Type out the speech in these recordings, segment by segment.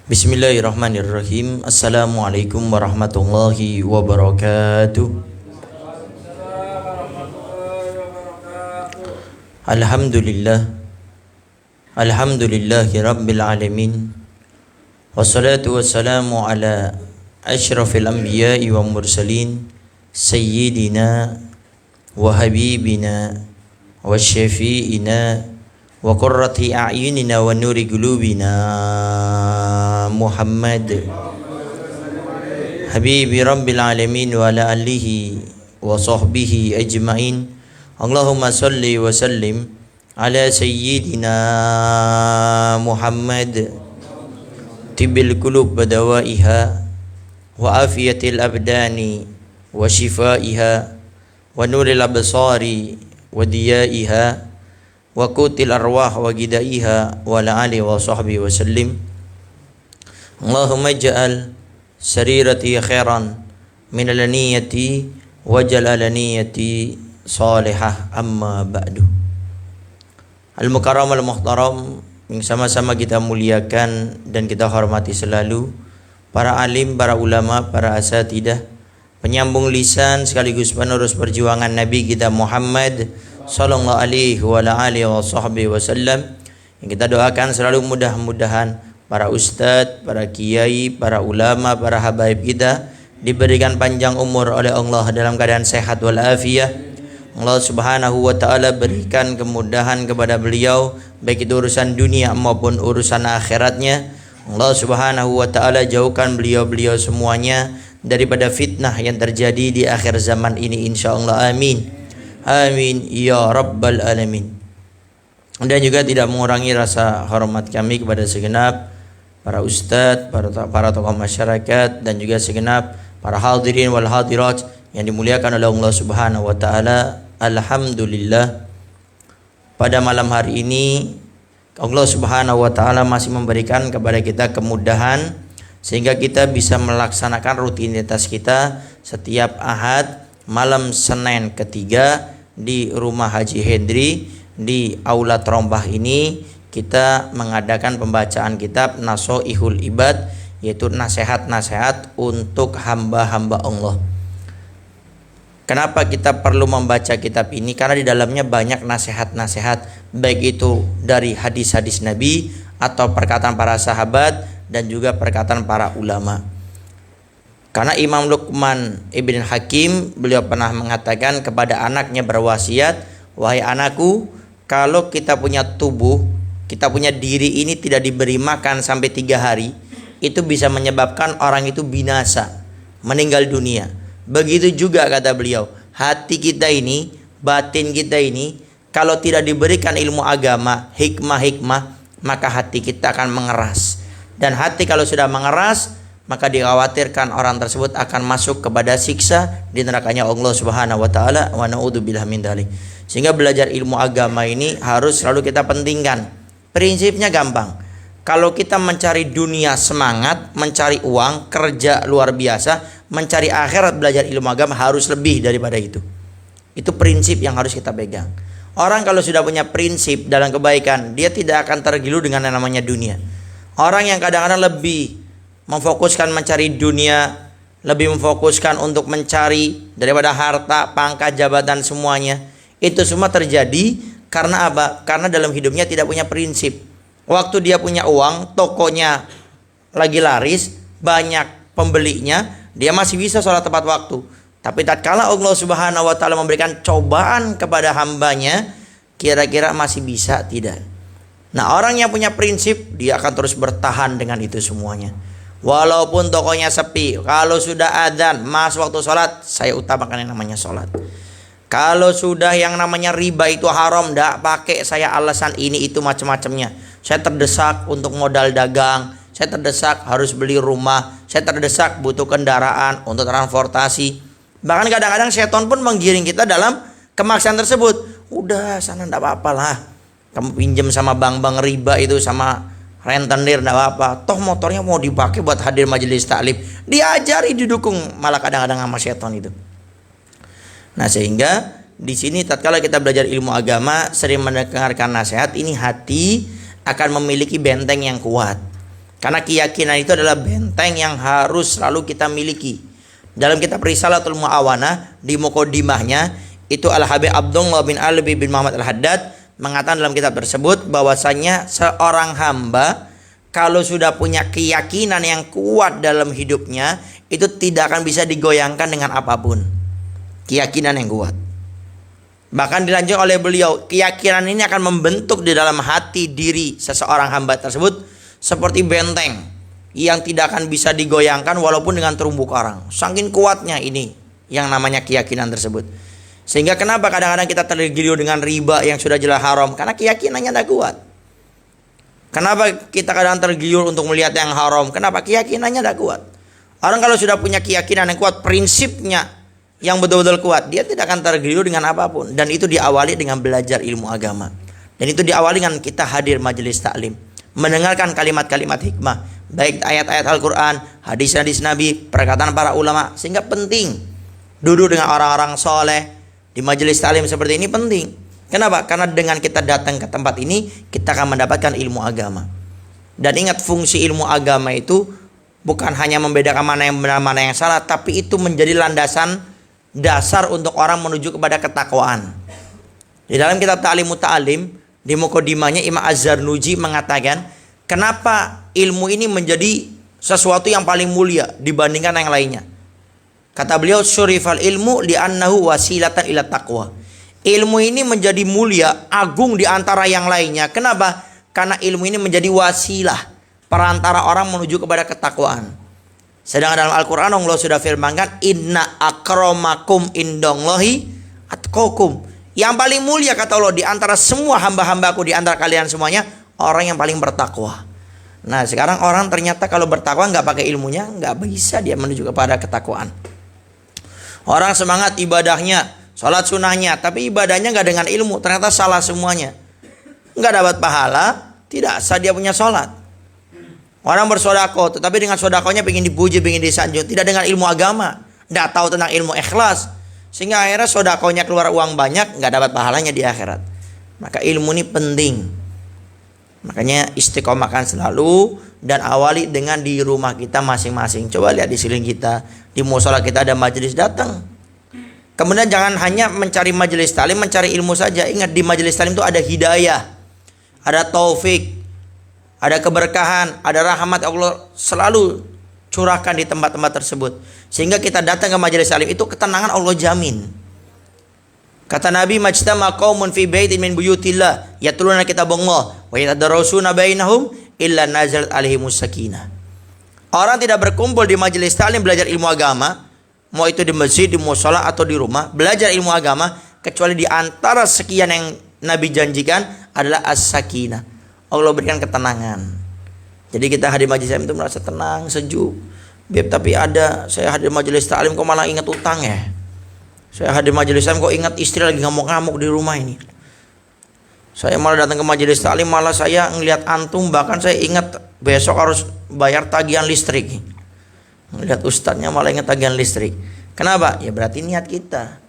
Bismillahirrahmanirrahim. Assalamualaikum warahmatullahi wabarakatuh. Alhamdulillah. Alhamdulillahi rabbil alamin. Wassalatu wassalamu ala asyrafil anbiya'i wa mursalin sayyidina wa habibina wa syafi'ina wa qurrati a'yunina wa nuri qulubina Muhammad habibi rabbil alamin wa ala alihi wa sahbihi ajma'in. Allahumma salli wa sallim ala sayyidina Muhammad tibbil qulub badawaiha wa afiyatil abdani wa shifaiha wa nuril absari wa diyaiha wa qutil arwah wa gidaiha wa ala alihi wa sahbihi wa sallim. Allahumma ja'al sarirati khairan min alaniyati wa jalalaniyati salihah, amma ba'du. Al-mukarram al-muhtaram, yang sama-sama kita muliakan dan kita hormati selalu para alim, para ulama, para asatidah, penyambung lisan sekaligus penerus perjuangan Nabi kita Muhammad sallallahu alaihi wa alihi wasallam, yang kita doakan selalu mudah-mudahan para ustadz, para kiai, para ulama, para habaib kita diberikan panjang umur oleh Allah dalam keadaan sehat walafiat. Allah Subhanahu wa taala berikan kemudahan kepada beliau baik itu urusan dunia maupun urusan akhiratnya. Allah Subhanahu wa taala jauhkan beliau-beliau semuanya daripada fitnah yang terjadi di akhir zaman ini, insyaallah. Amin. Amin ya rabbal alamin. Dan juga tidak mengurangi rasa hormat kami kepada segenap para ustadz, para tokoh masyarakat, dan juga segenap para hadirin wal hadirat yang dimuliakan oleh Allah Subhanahu wa taala. Alhamdulillah, pada malam hari ini Allah Subhanahu wa taala masih memberikan kepada kita kemudahan sehingga kita bisa melaksanakan rutinitas kita setiap Ahad malam Senin ketiga di rumah Haji Hendri di Aula Trombah ini. Kita mengadakan pembacaan kitab Nasoihul Ibad, yaitu nasihat-nasihat untuk hamba-hamba Allah. Kenapa kita perlu membaca kitab ini? Karena di dalamnya banyak nasihat-nasihat, baik itu dari hadis-hadis Nabi atau perkataan para sahabat dan juga perkataan para ulama. Karena Imam Luqman Ibn Hakim, beliau pernah mengatakan kepada anaknya berwasiat, wahai anakku, kalau kita punya tubuh, kita punya diri ini tidak diberi makan sampai 3 hari, itu bisa menyebabkan orang itu binasa, meninggal dunia. Begitu juga kata beliau, hati kita ini, batin kita ini, kalau tidak diberikan ilmu agama, hikmah-hikmah, maka hati kita akan mengeras. Dan hati kalau sudah mengeras, maka dikhawatirkan orang tersebut akan masuk kepada siksa di nerakanya Allah Subhanahu wa taala, wa na'udzubillah min dzalik. Sehingga belajar ilmu agama ini harus selalu kita pentingkan. Prinsipnya gampang. Kalau kita mencari dunia semangat, mencari uang, kerja luar biasa, mencari akhirat, belajar ilmu agama harus lebih daripada itu. Itu prinsip yang harus kita pegang. Orang kalau sudah punya prinsip dalam kebaikan, dia tidak akan tergilu dengan yang namanya dunia. Orang yang kadang-kadang lebih memfokuskan mencari dunia, lebih memfokuskan untuk mencari daripada harta, pangkat, jabatan, semuanya. Itu semua terjadi karena apa? Karena dalam hidupnya tidak punya prinsip. Waktu dia punya uang, tokonya lagi laris, banyak pembelinya, dia masih bisa sholat tepat waktu. Tapi tatkala Allah Subhanahu wa taala memberikan cobaan kepada hambanya, kira-kira masih bisa tidak? Nah, orang yang punya prinsip, dia akan terus bertahan dengan itu semuanya. Walaupun tokonya sepi, kalau sudah adzan, mas waktu sholat, saya utamakan yang namanya sholat. Kalau sudah yang namanya riba itu haram, ndak pakai saya alasan ini itu macam-macamnya. Saya terdesak untuk modal dagang, saya terdesak harus beli rumah, saya terdesak butuh kendaraan untuk transportasi. Bahkan kadang-kadang setan pun menggiring kita dalam kemaksiatan tersebut. Udah sana ndak apa-apa lah, kamu pinjam sama bank-bank riba itu, sama rentenir ndak apa-apa. Toh motornya mau dipakai buat hadir majelis taklim, diajari, didukung, malah kadang-kadang sama setan itu. Nah, sehingga di sini tatkala kita belajar ilmu agama, sering mendengarkan nasihat, ini hati akan memiliki benteng yang kuat. Karena keyakinan itu adalah benteng yang harus selalu kita miliki. Dalam kitab Risalatul Mu'awanah di muqaddimahnya itu Al-Habib Abdullah bin Alwi bin Muhammad Al-Haddad mengatakan dalam kitab tersebut bahwasanya seorang hamba kalau sudah punya keyakinan yang kuat dalam hidupnya itu tidak akan bisa digoyangkan dengan apapun. Keyakinan yang kuat. Bahkan dilanjutkan oleh beliau, keyakinan ini akan membentuk di dalam hati diri seseorang hamba tersebut seperti benteng yang tidak akan bisa digoyangkan walaupun dengan terumbu karang. Saking kuatnya ini yang namanya keyakinan tersebut. Sehingga kenapa kadang-kadang kita tergiur dengan riba yang sudah jelas haram? Karena keyakinannya tidak kuat. Kenapa kita kadang tergiur untuk melihat yang haram? Kenapa? Keyakinannya tidak kuat. Orang kalau sudah punya keyakinan yang kuat, prinsipnya yang betul-betul kuat, dia tidak akan tergiur dengan apapun. Dan itu diawali dengan belajar ilmu agama. Dan itu diawali dengan kita hadir majelis taklim, mendengarkan kalimat-kalimat hikmah, baik ayat-ayat Al-Quran, hadis-hadis Nabi, perkataan para ulama. Sehingga penting duduk dengan orang-orang soleh di majelis taklim seperti ini penting. Kenapa? Karena dengan kita datang ke tempat ini, kita akan mendapatkan ilmu agama. Dan ingat, fungsi ilmu agama itu bukan hanya membedakan mana yang benar mana yang salah, tapi itu menjadi landasan dasar untuk orang menuju kepada ketakwaan. Di dalam kitab Ta'limut Ta'lim di muqaddimahnya Imam Az-Zarnuji mengatakan, kenapa ilmu ini menjadi sesuatu yang paling mulia dibandingkan yang lainnya? Kata beliau, syurifal ilmu li'annahu wasilatan ila taqwa. Ilmu ini menjadi mulia, agung di antara yang lainnya. Kenapa? Karena ilmu ini menjadi wasilah perantara orang menuju kepada ketakwaan. Sedangkan dalam Al-Quran Allah sudah firmankan, inna akramakum indallahi atqakum. Yang paling mulia kata Allah di antara semua hamba-hambaku, di antara kalian semuanya, orang yang paling bertakwa. Nah sekarang orang ternyata kalau bertakwa nggak pakai ilmunya, nggak bisa dia menuju kepada ketakwaan. Orang semangat ibadahnya, sholat sunnahnya, tapi ibadahnya nggak dengan ilmu, ternyata salah semuanya. Nggak dapat pahala, tidak sah dia punya sholat. Orang bersodako, tetapi dengan sodakonya pengen dipuji, pengen disanjung, tidak dengan ilmu agama, tidak tahu tentang ilmu ikhlas, sehingga akhirnya sodakonya keluar uang banyak, nggak dapat pahalanya di akhirat. Maka ilmu ini penting. Makanya istiqomahkan selalu dan awali dengan di rumah kita masing-masing. Coba lihat di sekeliling kita, di mushola kita ada majelis, datang. Kemudian jangan hanya mencari majelis talim, mencari ilmu saja. Ingat, di majelis talim itu ada hidayah, ada taufik, ada keberkahan, ada rahmat Allah selalu curahkan di tempat-tempat tersebut. Sehingga kita datang ke majelis talim itu ketenangan Allah jamin. Kata Nabi, majtama qaumun fi baitin min buyutillah yatluna kitaballah wa yatadarasuna bainahum illa nazalat alaihimus sakinah. Orang tidak berkumpul di majelis taklim belajar ilmu agama, mau itu di masjid, di mushola atau di rumah, belajar ilmu agama, kecuali di antara sekian yang Nabi janjikan adalah as-sakinah. Allah berikan ketenangan. Jadi kita hadir majelis taklim itu merasa tenang, sejuk. Beb, tapi saya hadir majelis taklim kok malah ingat utang ya. Saya hadir majelis taklim kok ingat istri lagi ngamuk-ngamuk di rumah ini. Saya malah datang ke majelis taklim malah saya ngelihat antum, bahkan saya ingat besok harus bayar tagihan listrik. Ngelihat ustadznya malah ingat tagihan listrik. Kenapa? Ya berarti niat kita.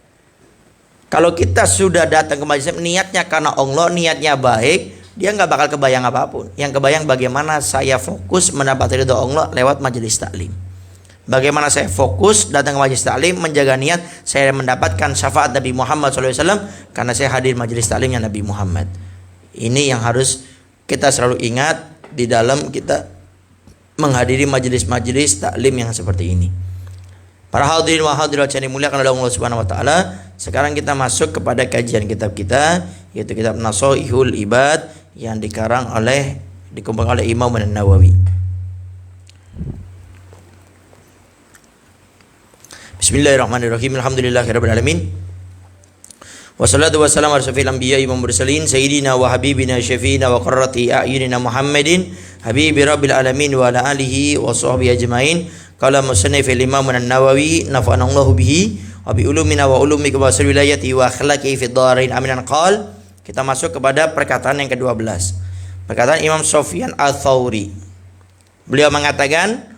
Kalau kita sudah datang ke majelis taklim niatnya karena Allah, niatnya baik, dia nggak bakal kebayang apapun. Yang kebayang bagaimana saya fokus mendapat ridho Allah lewat majelis taklim. Bagaimana saya fokus datang ke majelis taklim, menjaga niat saya mendapatkan syafaat Nabi Muhammad SAW karena saya hadir majelis taklimnya Nabi Muhammad. Ini yang harus kita selalu ingat di dalam kita menghadiri majelis-majelis taklim yang seperti ini. Para hadirin wa hadirat yang dimuliakan oleh Allah Subhanahu wa taala, sekarang kita masuk kepada kajian kitab kita, yaitu kitab Nasaihul Ibad yang dikumpulkan oleh Imam An-Nawawi. Bismillahirrahmanirrahim. Alhamdulillahirabbil alamin. Wassalatu wassalamu ala asyrafil anbiya'i wal mursalin sayyidina wa habibina syafiina wa qurrati a'yunina Muhammadin habibi rabbil alamin wa ala alihi wa sahbihi ajmain. Qala musannif al-Imam An-Nawawi nafa'ana Allahu bihi wa bi ulumina wa ulumika wa wilayati wa akhlaqi fi dharain aminan qal. Kita masuk kepada perkataan yang ke-12. Perkataan Imam Sufyan Ats-Tsauri. Beliau mengatakan,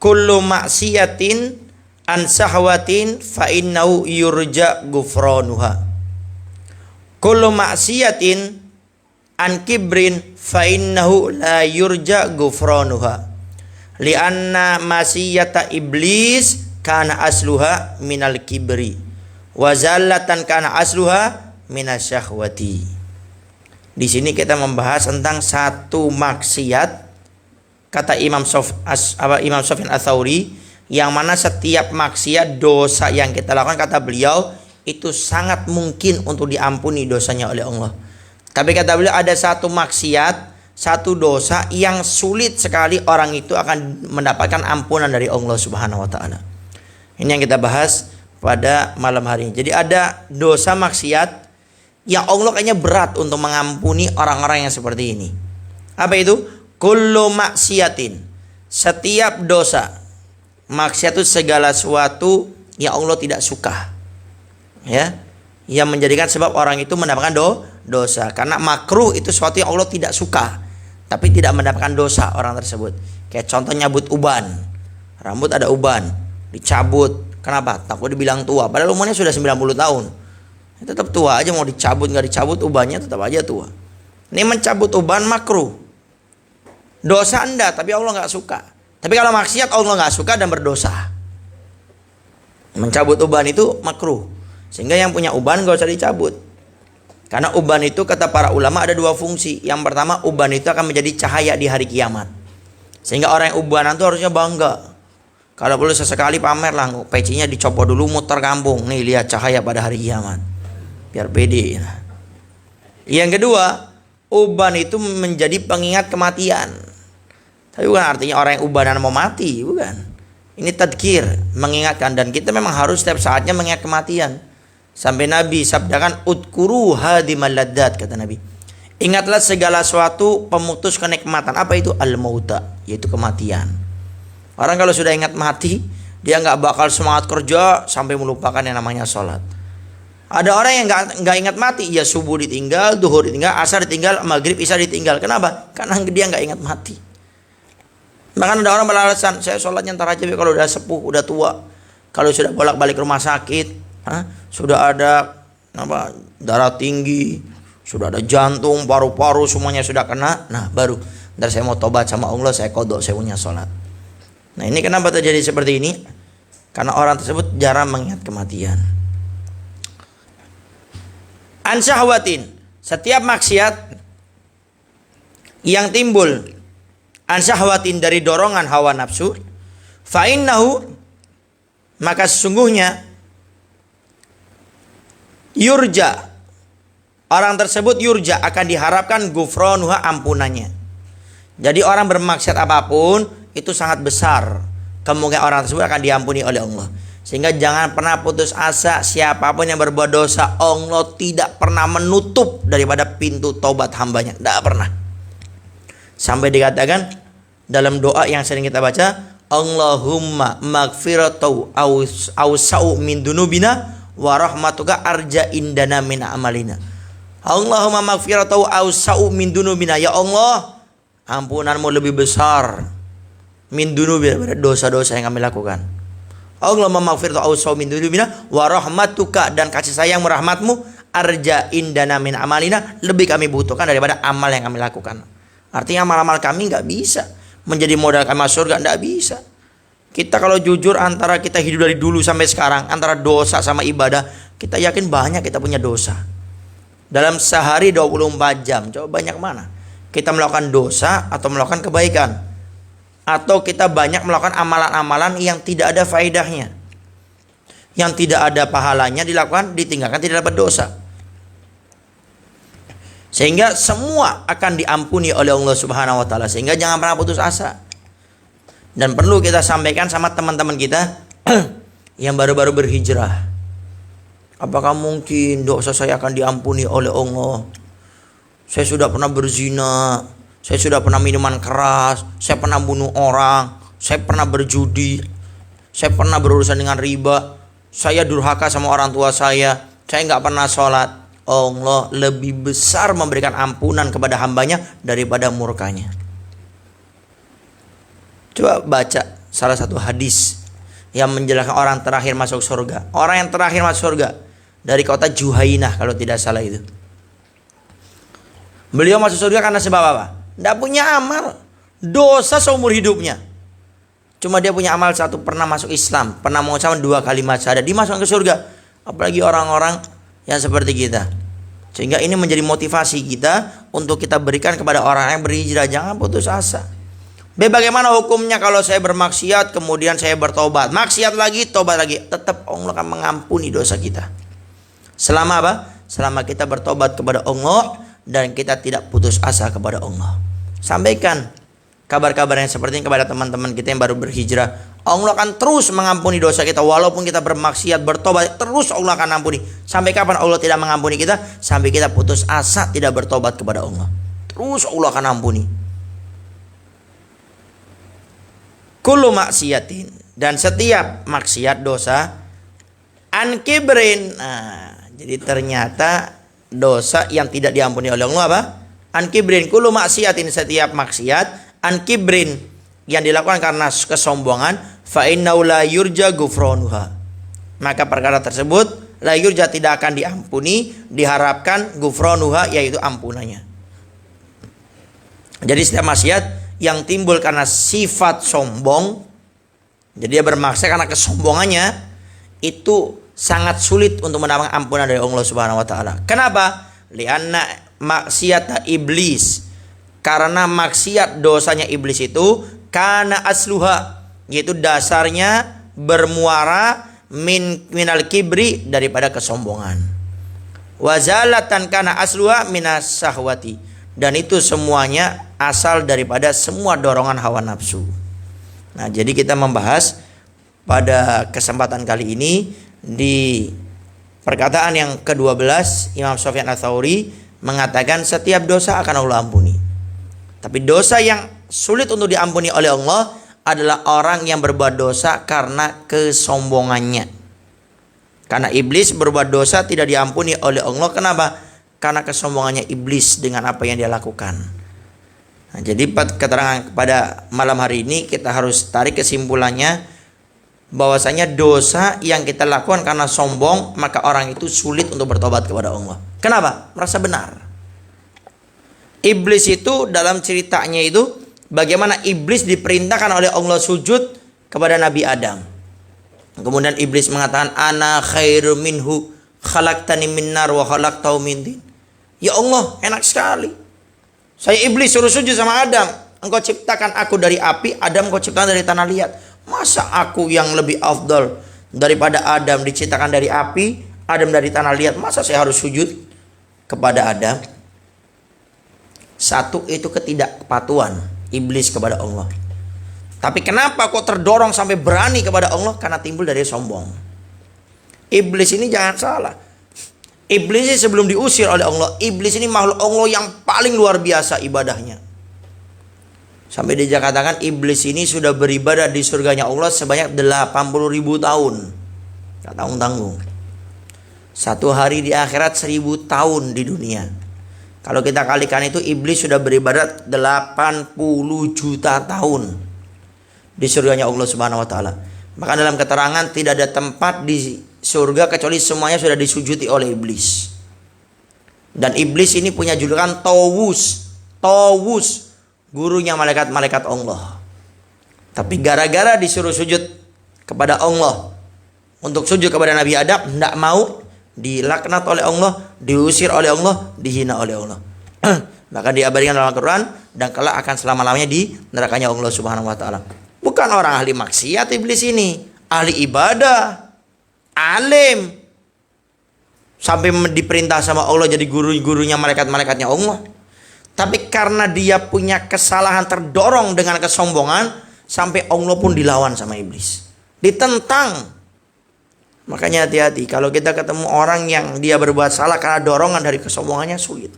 kullu maksiatin an sahwatin fa innahu yurja ghufranuha. Kullu maksiatin an kibrin fa innahu la yurja ghufranuha. li'anna masiyata iblis kana asluha minal kibri wa zallatan kana asluha minasyahwati. Di sini kita membahas tentang satu maksiat, kata Imam Sufyan Ats-Tsauri, yang mana setiap maksiat, dosa yang kita lakukan, kata beliau, itu sangat mungkin untuk diampuni dosanya oleh Allah. Tapi kata beliau ada satu maksiat, satu dosa yang sulit sekali orang itu akan mendapatkan ampunan dari Allah Subhanahu wa taala. Ini yang kita bahas pada malam hari ini. Jadi ada dosa maksiat yang Allah kayaknya berat untuk mengampuni orang-orang yang seperti ini. Apa itu? Kullu maksiatin. Setiap dosa. Maksiat itu segala sesuatu yang Allah tidak suka. Ya. Yang menjadikan sebab orang itu mendapatkan dosa. Karena makruh itu sesuatu yang Allah tidak suka, tapi tidak mendapatkan dosa orang tersebut. Kayak contoh nyabut uban. Rambut ada uban, dicabut. Kenapa? Takut dibilang tua. Padahal umurnya sudah 90 tahun. Tetap tua aja, mau dicabut nggak dicabut ubannya tetap aja tua. Ini mencabut uban makruh. Dosa anda, tapi Allah nggak suka. Tapi kalau maksiat Allah nggak suka dan berdosa. Mencabut uban itu makruh. Sehingga yang punya uban nggak usah dicabut. Karena uban itu kata para ulama ada dua fungsi. Yang pertama, uban itu akan menjadi cahaya di hari kiamat. Sehingga orang yang ubanan itu harusnya bangga. Kalau perlu sesekali pamer lah, pecinya dicopot dulu muter kampung. Nih lihat cahaya pada hari kiamat. Biar pede. Yang kedua, uban itu menjadi pengingat kematian. Tapi bukan artinya orang yang ubanan mau mati, bukan. Ini tadkir, mengingatkan, dan kita memang harus setiap saatnya mengingat kematian. Sampai Nabi sabdakan udkuru hadimal laddat, kata Nabi. Ingatlah segala sesuatu pemutus kenikmatan. Apa itu? Al-mauta, yaitu kematian. Orang kalau sudah ingat mati, dia nggak bakal semangat kerja sampai melupakan yang namanya sholat. Ada orang yang nggak ingat mati, ya subuh ditinggal, duhur ditinggal, asar ditinggal, maghrib, isya ditinggal. Kenapa? Karena dia nggak ingat mati. Bahkan ada orang beralasan, saya sholatnya ntar aja kalau udah sepuh, udah tua. Kalau sudah bolak-balik rumah sakit, sudah ada darah tinggi, sudah ada jantung, paru-paru semuanya sudah kena, nah baru ntar saya mau tobat sama Allah, saya qadha, saya punya sholat. Nah ini kenapa terjadi seperti ini? Karena orang tersebut jarang mengingat kematian. Ansyahwatin, setiap maksiat yang timbul ansyahwatin dari dorongan hawa nafsu, fa innahu, maka sesungguhnya yurja, orang tersebut yurja akan diharapkan gufranuha, ampunannya. Jadi orang bermaksiat apapun itu sangat besar kemungkinan orang tersebut akan diampuni oleh Allah. Sehingga jangan pernah putus asa, siapapun yang berbuat dosa, Allah tidak pernah menutup daripada pintu taubat hambanya. Tidak pernah. Sampai dikatakan dalam doa yang sering kita baca, Allahumma maghfiratu awsa'u min dunubina wa rahmatuka arja indana min amalina. Allahumma maghfiratu awsa'u min dunubina. Ya Allah, ampunanmu lebih besar min dunubina, pada dosa-dosa yang kami lakukan. Allahumma maghfiratu awsa'u min dunubina wa rahmatuka, dan kasih sayang rahmatmu arja indana min amalina, lebih kami butuhkan daripada amal yang kami lakukan. Artinya amal-amal kami nggak bisa menjadi modal kami masuk surga, nggak bisa. Kita kalau jujur, antara kita hidup dari dulu sampai sekarang, antara dosa sama ibadah, kita yakin banyak kita punya dosa. Dalam sehari 24 jam, coba banyak mana kita melakukan dosa atau melakukan kebaikan, atau kita banyak melakukan amalan-amalan yang tidak ada faedahnya, yang tidak ada pahalanya, dilakukan, ditinggalkan, tidak dapat dosa. Sehingga semua akan diampuni oleh Allah Subhanahu wa taala. Sehingga jangan pernah putus asa. Dan perlu kita sampaikan sama teman-teman kita yang baru-baru berhijrah. Apakah mungkin dosa saya akan diampuni oleh Allah? Saya sudah pernah berzina, saya sudah pernah minuman keras, saya pernah bunuh orang, saya pernah berjudi, saya pernah berurusan dengan riba, saya durhaka sama orang tua saya nggak pernah sholat. Allah lebih besar memberikan ampunan kepada hambanya daripada murkanya. Coba baca salah satu hadis yang menjelaskan orang terakhir masuk surga. Orang yang terakhir masuk surga dari kota Juhainah kalau tidak salah itu. Beliau masuk surga karena sebab apa? Tidak punya amal, dosa seumur hidupnya. Cuma dia punya amal satu, pernah masuk Islam, pernah mengucapkan 2 kalimat syahadat, dimasukkan ke surga. Apalagi orang-orang yang seperti kita. Sehingga ini menjadi motivasi kita untuk kita berikan kepada orang yang berhijrah. Jangan putus asa. Bagaimana hukumnya kalau saya bermaksiat kemudian saya bertobat, maksiat lagi, tobat lagi, tetap Allah akan mengampuni dosa kita. Selama apa? Selama kita bertobat kepada Allah dan kita tidak putus asa kepada Allah. Sampaikan kabar-kabar yang seperti ini kepada teman-teman kita yang baru berhijrah. Allah akan terus mengampuni dosa kita walaupun kita bermaksiat, bertobat, terus Allah akan ampuni. Sampai kapan Allah tidak mengampuni kita? Sampai kita putus asa tidak bertobat kepada Allah. Terus Allah akan ampuni. Kullu maksiatin, dan setiap maksiat dosa an kibrin. Nah, jadi ternyata dosa yang tidak diampuni oleh Allah apa? An kibrin. Kullu maksiatin, setiap maksiat an kibrin yang dilakukan karena kesombongan, fa innahu la yurja ghufranuha. Maka perkara tersebut la yurja, tidak akan diampuni, diharapkan ghufranuha, yaitu ampunannya. Jadi setiap maksiat yang timbul karena sifat sombong, jadi dia bermaksiat karena kesombongannya, itu sangat sulit untuk mendapatkan ampunan dari Allah Subhanahu wa taala. Kenapa? Lianna maksiata iblis, karena maksiat dosanya iblis itu kana asluha, yaitu dasarnya bermuara minal kibri, daripada kesombongan. Wazalatan kana asluha minas sahwati, dan itu semuanya asal daripada semua dorongan hawa nafsu. Nah, jadi kita membahas pada kesempatan kali ini di perkataan yang ke-12 Imam Sufyan Ats-Tsauri mengatakan setiap dosa akan Allah ampuni. Tapi dosa yang sulit untuk diampuni oleh Allah adalah orang yang berbuat dosa karena kesombongannya. Karena iblis berbuat dosa tidak diampuni oleh Allah. Kenapa? Karena kesombongannya iblis dengan apa yang dia lakukan. Nah, jadi keterangan pada malam hari ini kita harus tarik kesimpulannya bahwasanya dosa yang kita lakukan karena sombong, maka orang itu sulit untuk bertobat kepada Allah. Kenapa? Merasa benar. Iblis itu dalam ceritanya itu bagaimana iblis diperintahkan oleh Allah sujud kepada Nabi Adam. Kemudian iblis mengatakan, ana khairu minhu khalaqtani min nar wa khalaqtahu min tin. Ya Allah, enak sekali. Saya iblis suruh sujud sama Adam. Engkau ciptakan aku dari api, Adam engkau ciptakan dari tanah liat. Masa aku yang lebih afdal daripada Adam diciptakan dari api, Adam dari tanah liat? Masa saya harus sujud kepada Adam? Satu, itu ketidakpatuhan iblis kepada Allah. Tapi kenapa kok terdorong sampai berani kepada Allah? Karena timbul dari sombong. Iblis ini jangan salah. Iblis ini sebelum diusir oleh Allah, iblis ini makhluk Allah yang paling luar biasa ibadahnya. Sampai dia katakan iblis ini sudah beribadah di surganya Allah sebanyak 80.000 tahun. Tak tanggung-tanggung. Satu hari di akhirat 1.000 tahun di dunia. Kalau kita kalikan itu, iblis sudah beribadah 80 juta tahun di surganya Allah Subhanahu wa taala. Maka dalam keterangan tidak ada tempat di surga kecuali semuanya sudah disujuti oleh iblis. Dan iblis ini punya julukan Tawus. Tawus, gurunya malaikat-malaikat Allah. Tapi gara-gara disuruh sujud kepada Allah, untuk sujud kepada Nabi Adam, tidak mau, dilaknat oleh Allah, diusir oleh Allah, dihina oleh Allah. Maka diabadikan dalam Al-Quran, dan kelak akan selama-lamanya di nerakanya Allah Subhanahu wa taala. Bukan orang ahli maksiat iblis ini, ahli ibadah, alim, sampai diperintah sama Allah jadi guru-gurunya malaikat-malaikatnya Allah. Tapi karena dia punya kesalahan, terdorong dengan kesombongan, sampai Allah pun dilawan sama iblis, ditentang. Makanya hati-hati kalau kita ketemu orang yang dia berbuat salah karena dorongan dari kesombongannya, sulit.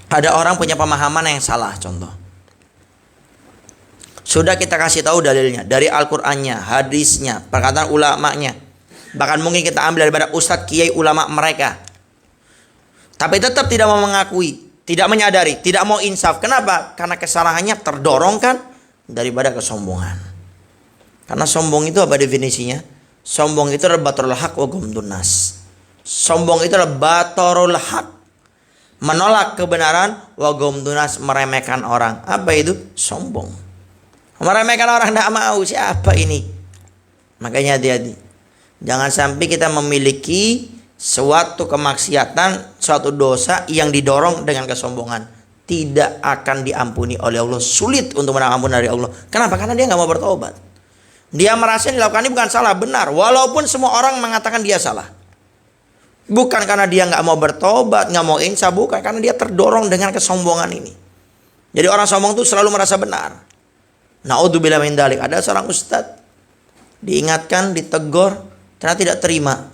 Ada orang punya pemahaman yang salah, contoh. Sudah kita kasih tahu dalilnya dari Al-Qur'annya, hadisnya, perkataan ulamanya. Bahkan mungkin kita ambil daripada ustadz kiai ulama mereka. Tapi tetap tidak mau mengakui, tidak menyadari, tidak mau insaf. Kenapa? Karena kesalahannya terdorong kan daripada kesombongan. Karena sombong itu apa definisinya? Sombong itu adalah batarul haq wa ghamdun nas. Sombong itu adalah batarul haq, menolak kebenaran, wa ghamdun nas, meremehkan orang. Apa itu? Sombong. Meremehkan orang tidak mau, siapa ini? Makanya hati-hati. Jangan sampai kita memiliki suatu kemaksiatan, suatu dosa yang didorong dengan kesombongan. Tidak akan diampuni oleh Allah. Sulit untuk mendapat ampun dari Allah. Kenapa? Karena dia nggak mau bertobat. Dia merasa yang dilakukan ini bukan salah, benar. Walaupun semua orang mengatakan dia salah. Bukan karena dia nggak mau bertobat, nggak mau insaf, bukan. Karena dia terdorong dengan kesombongan ini. Jadi orang sombong itu selalu merasa benar. Na'udzubillah min dzalik. Ada seorang ustadz diingatkan, ditegur, ternyata tidak terima.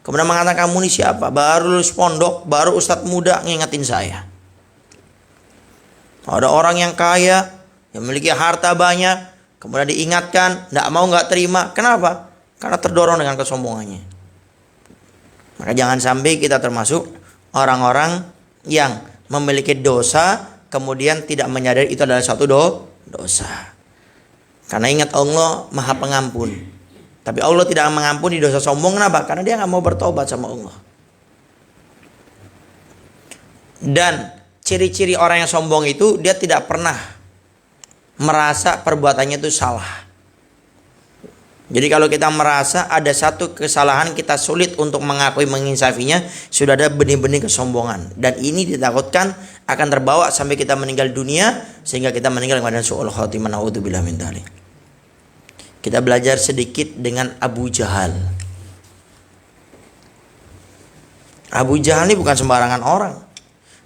Kemudian mengatakan, kamu ini siapa? Baru lulus pondok, baru ustadz muda ngingetin saya. Ada orang yang kaya, yang memiliki harta banyak, kemudian diingatkan, nggak terima. Kenapa? Karena terdorong dengan kesombongannya. Maka jangan sampai kita termasuk orang-orang yang memiliki dosa, kemudian tidak menyadari itu adalah suatu dosa. Karena ingat Allah Maha Pengampun. Tapi Allah tidak mengampuni dosa sombong. Kenapa? Karena dia nggak mau bertobat sama Allah. Dan ciri-ciri orang yang sombong itu, dia tidak pernah merasa perbuatannya itu salah. Jadi kalau kita merasa ada satu kesalahan, kita sulit untuk mengakui, menginsafinya, sudah ada benih-benih kesombongan. Dan ini ditakutkan akan terbawa sampai kita meninggal dunia, sehingga kita meninggal dengan su'ul khatimah. Na'udzubillah min dzalik. Kita belajar sedikit dengan Abu Jahal. Abu Jahal ini bukan sembarangan orang.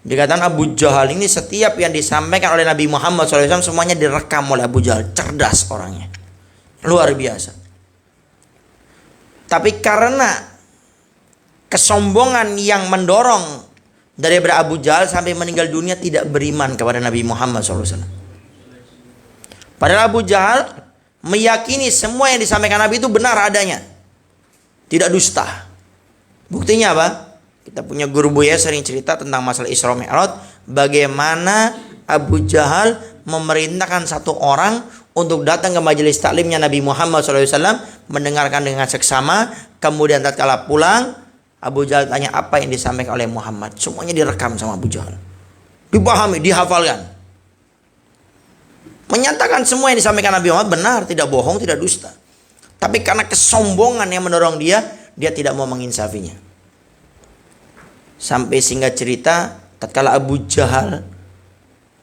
Dikatakan Abu Jahal ini setiap yang disampaikan oleh Nabi Muhammad SAW semuanya direkam oleh Abu Jahal. Cerdas orangnya. Luar biasa. Tapi karena kesombongan yang mendorong daripada Abu Jahal sampai meninggal dunia tidak beriman kepada Nabi Muhammad SAW. Padahal Abu Jahal meyakini semua yang disampaikan Nabi itu benar adanya. Tidak dusta. Buktinya apa? Kita punya guru Buya sering cerita tentang masalah Isra Mi'raj. Bagaimana Abu Jahal memerintahkan satu orang untuk datang ke majelis taklimnya Nabi Muhammad SAW, mendengarkan dengan seksama. Kemudian tatkala pulang, Abu Jahal tanya apa yang disampaikan oleh Muhammad. Semuanya direkam sama Abu Jahal. Dipahami, dihafalkan. Menyatakan semua yang disampaikan Nabi Muhammad benar, tidak bohong, tidak dusta. Tapi karena kesombongan yang mendorong dia tidak mau menginsafinya. Sampai singkat cerita, tatkala Abu Jahal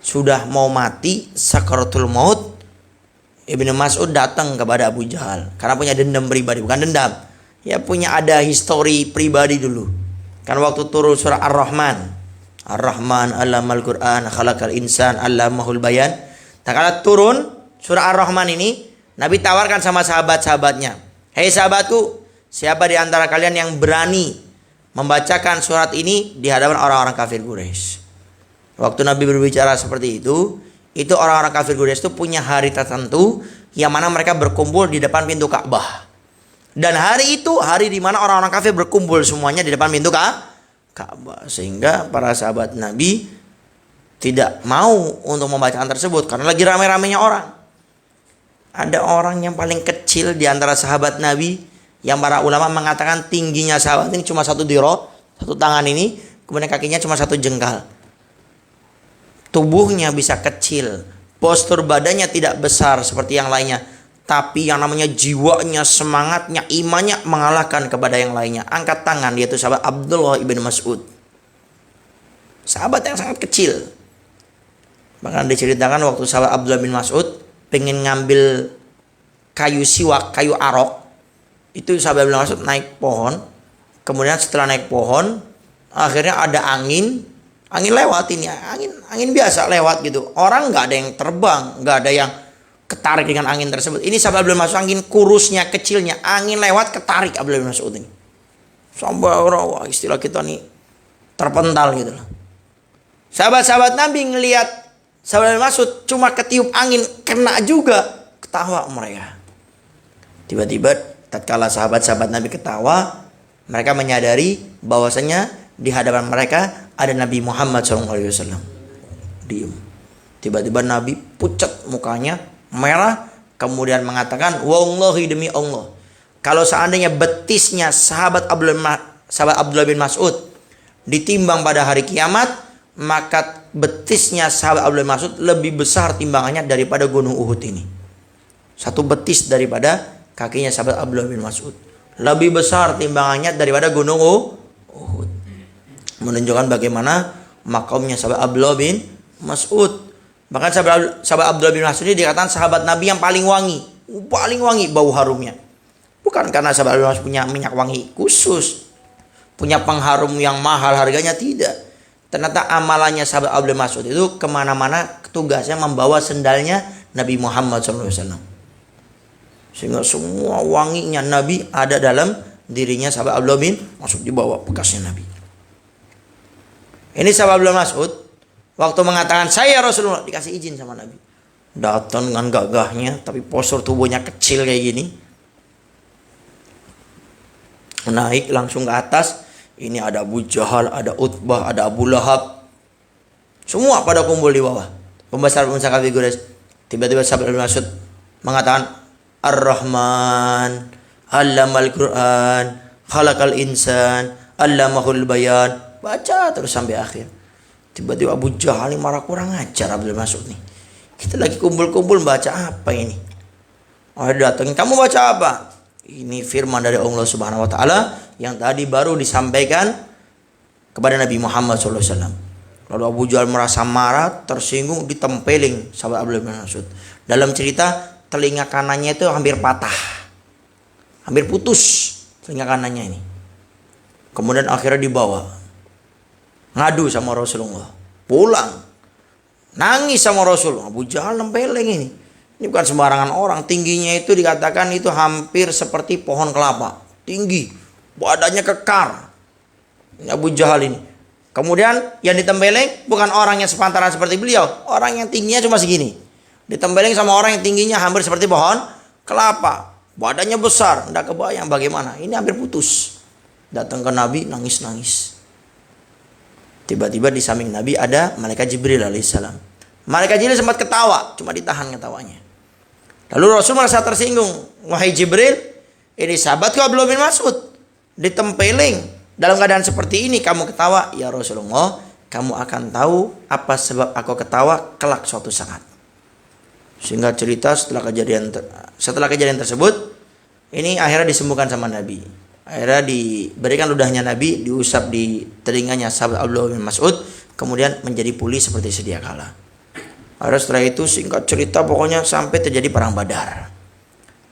sudah mau mati, sakaratul maut, Ibnu Mas'ud datang kepada Abu Jahal karena punya dendam pribadi, bukan dendam. Ya punya ada histori pribadi dulu. Kan waktu turun surah Ar-Rahman. Ar-Rahman allamal Qur'an khalaqal insan allamahul bayan. Tatkala turun surah Ar-Rahman ini, Nabi tawarkan sama sahabat-sahabatnya, "Hei sahabatku, siapa di antara kalian yang berani membacakan surat ini di hadapan orang-orang kafir Quraisy?" Waktu Nabi berbicara seperti itu orang-orang kafir Quraisy itu punya hari tertentu yang mana mereka berkumpul di depan pintu Ka'bah. Dan hari itu hari di mana orang-orang kafir berkumpul semuanya di depan pintu Ka'bah. Sehingga para sahabat Nabi tidak mau untuk membacakan tersebut karena lagi rame-ramenya orang. Ada orang yang paling kecil di antara sahabat Nabi yang para ulama mengatakan tingginya sahabat ini cuma satu diro, satu tangan ini, kemudian kakinya cuma satu jengkal. Tubuhnya bisa kecil, postur badannya tidak besar seperti yang lainnya, tapi yang namanya jiwanya, semangatnya, imannya mengalahkan kepada yang lainnya. Angkat tangan, yaitu sahabat Abdullah ibn Mas'ud. Sahabat yang sangat kecil. Bahkan diceritakan waktu sahabat Abdullah bin Mas'ud pengen ngambil kayu siwak, kayu arok, itu sahabat bin Mas'ud naik pohon. Kemudian setelah naik pohon, akhirnya ada angin lewat ini, angin biasa lewat gitu. Orang nggak ada yang terbang, nggak ada yang ketarik dengan angin tersebut. Ini sahabat Abdullah bin Mas'ud, angin kurusnya, kecilnya, angin lewat ketarik Abdullah bin Mas'ud ini. Sampai orang, istilah kita nih, terpental gitu loh. Sahabat-sahabat Nabi ngelihat sahabat bin Mas'ud cuma ketiup angin, kena juga, ketawa mereka. Tiba-tiba tatkala sahabat-sahabat Nabi ketawa, mereka menyadari bahwasanya di hadapan mereka ada Nabi Muhammad SAW. Diam. Tiba-tiba Nabi pucat mukanya, merah, kemudian mengatakan, "Wallahi demi Allah, kalau seandainya betisnya sahabat Abdullah bin Mas'ud ditimbang pada hari kiamat, maka betisnya sahabat Abdullah bin Mas'ud lebih besar timbangannya daripada gunung Uhud ini. Satu betis daripada kakinya sahabat Abdullah bin Mas'ud lebih besar timbangannya daripada gunung Uhud. Menunjukkan bagaimana makamnya sahabat Abdullah bin Mas'ud. Bahkan sahabat Abdullah bin Mas'ud ini dikatakan sahabat Nabi yang paling wangi bau harumnya. Bukan karena sahabat Abdullah bin Mas'ud punya minyak wangi khusus, punya pengharum yang mahal harganya, tidak. Ternyata amalannya sahabat Abdullah bin Mas'ud itu kemana-mana tugasnya membawa sendalnya Nabi Muhammad SAW. Sehingga semua wanginya Nabi ada dalam dirinya sahabat Abdullah bin Mas'ud, dibawa bekasnya Nabi. Ini sahabat Abdullah bin Mas'ud waktu mengatakan saya Rasulullah, dikasih izin sama Nabi. Datang dengan gagahnya, tapi postur tubuhnya kecil kayak gini. Naik langsung ke atas. Ini ada Abu Jahal, ada Utbah, ada Abu Lahab. Semua pada kumpul di bawah. Pembesar-pembesar kafir Quraisy. Tiba-tiba sahabat Abdullah bin Mas'ud mengatakan, Ar-Rahman, Allamal Quran, Khalaqal Insan, Allamahul Bayan. Baca terus sampai akhir. Tiba-tiba Abu Jahal ini marah, kurang ajar Abdullah bin Mas'ud nih. Kita lagi kumpul-kumpul baca apa ini? Oh, datangin, kamu baca apa? Ini firman dari Allah Subhanahu wa taala yang tadi baru disampaikan kepada Nabi Muhammad SAW. Lalu Abu Jahal merasa marah, tersinggung, ditempeling sahabat Abdullah bin Mas'ud. Dalam cerita telinga kanannya itu hampir patah, hampir putus telinga kanannya ini. Kemudian akhirnya dibawa, ngadu sama Rasulullah, pulang, nangis sama Rasul. Abu Jahal nempeleng ini. Ini bukan sembarangan orang, tingginya itu dikatakan itu hampir seperti pohon kelapa, tinggi, badannya kekar. Ini Abu Jahal ini. Kemudian yang ditempeleng bukan orang yang sepantaran seperti beliau, orang yang tingginya cuma segini. Ditempeleng sama orang yang tingginya hampir seperti pohon kelapa, badannya besar, tidak kebayang bagaimana. Ini hampir putus. Datang ke Nabi nangis-nangis. Tiba-tiba di samping Nabi ada malaikat Jibril alaihissalam. Malaikat Jibril sempat ketawa, cuma ditahan ketawanya. Lalu Rasul merasa tersinggung. Wahai Jibril, ini sahabatku Abdullah bin Mas'ud ditempeleng dalam keadaan seperti ini, kamu ketawa. Ya Rasulullah, kamu akan tahu apa sebab aku ketawa kelak suatu saat. Sehingga cerita setelah kejadian tersebut, ini akhirnya disembuhkan sama Nabi. Akhirnya diberikan ludahnya Nabi, diusap di telinganya sahabat Abdullah bin Mas'ud, kemudian menjadi pulih seperti sedia kala. Akhirnya setelah itu singkat cerita pokoknya sampai terjadi perang Badar.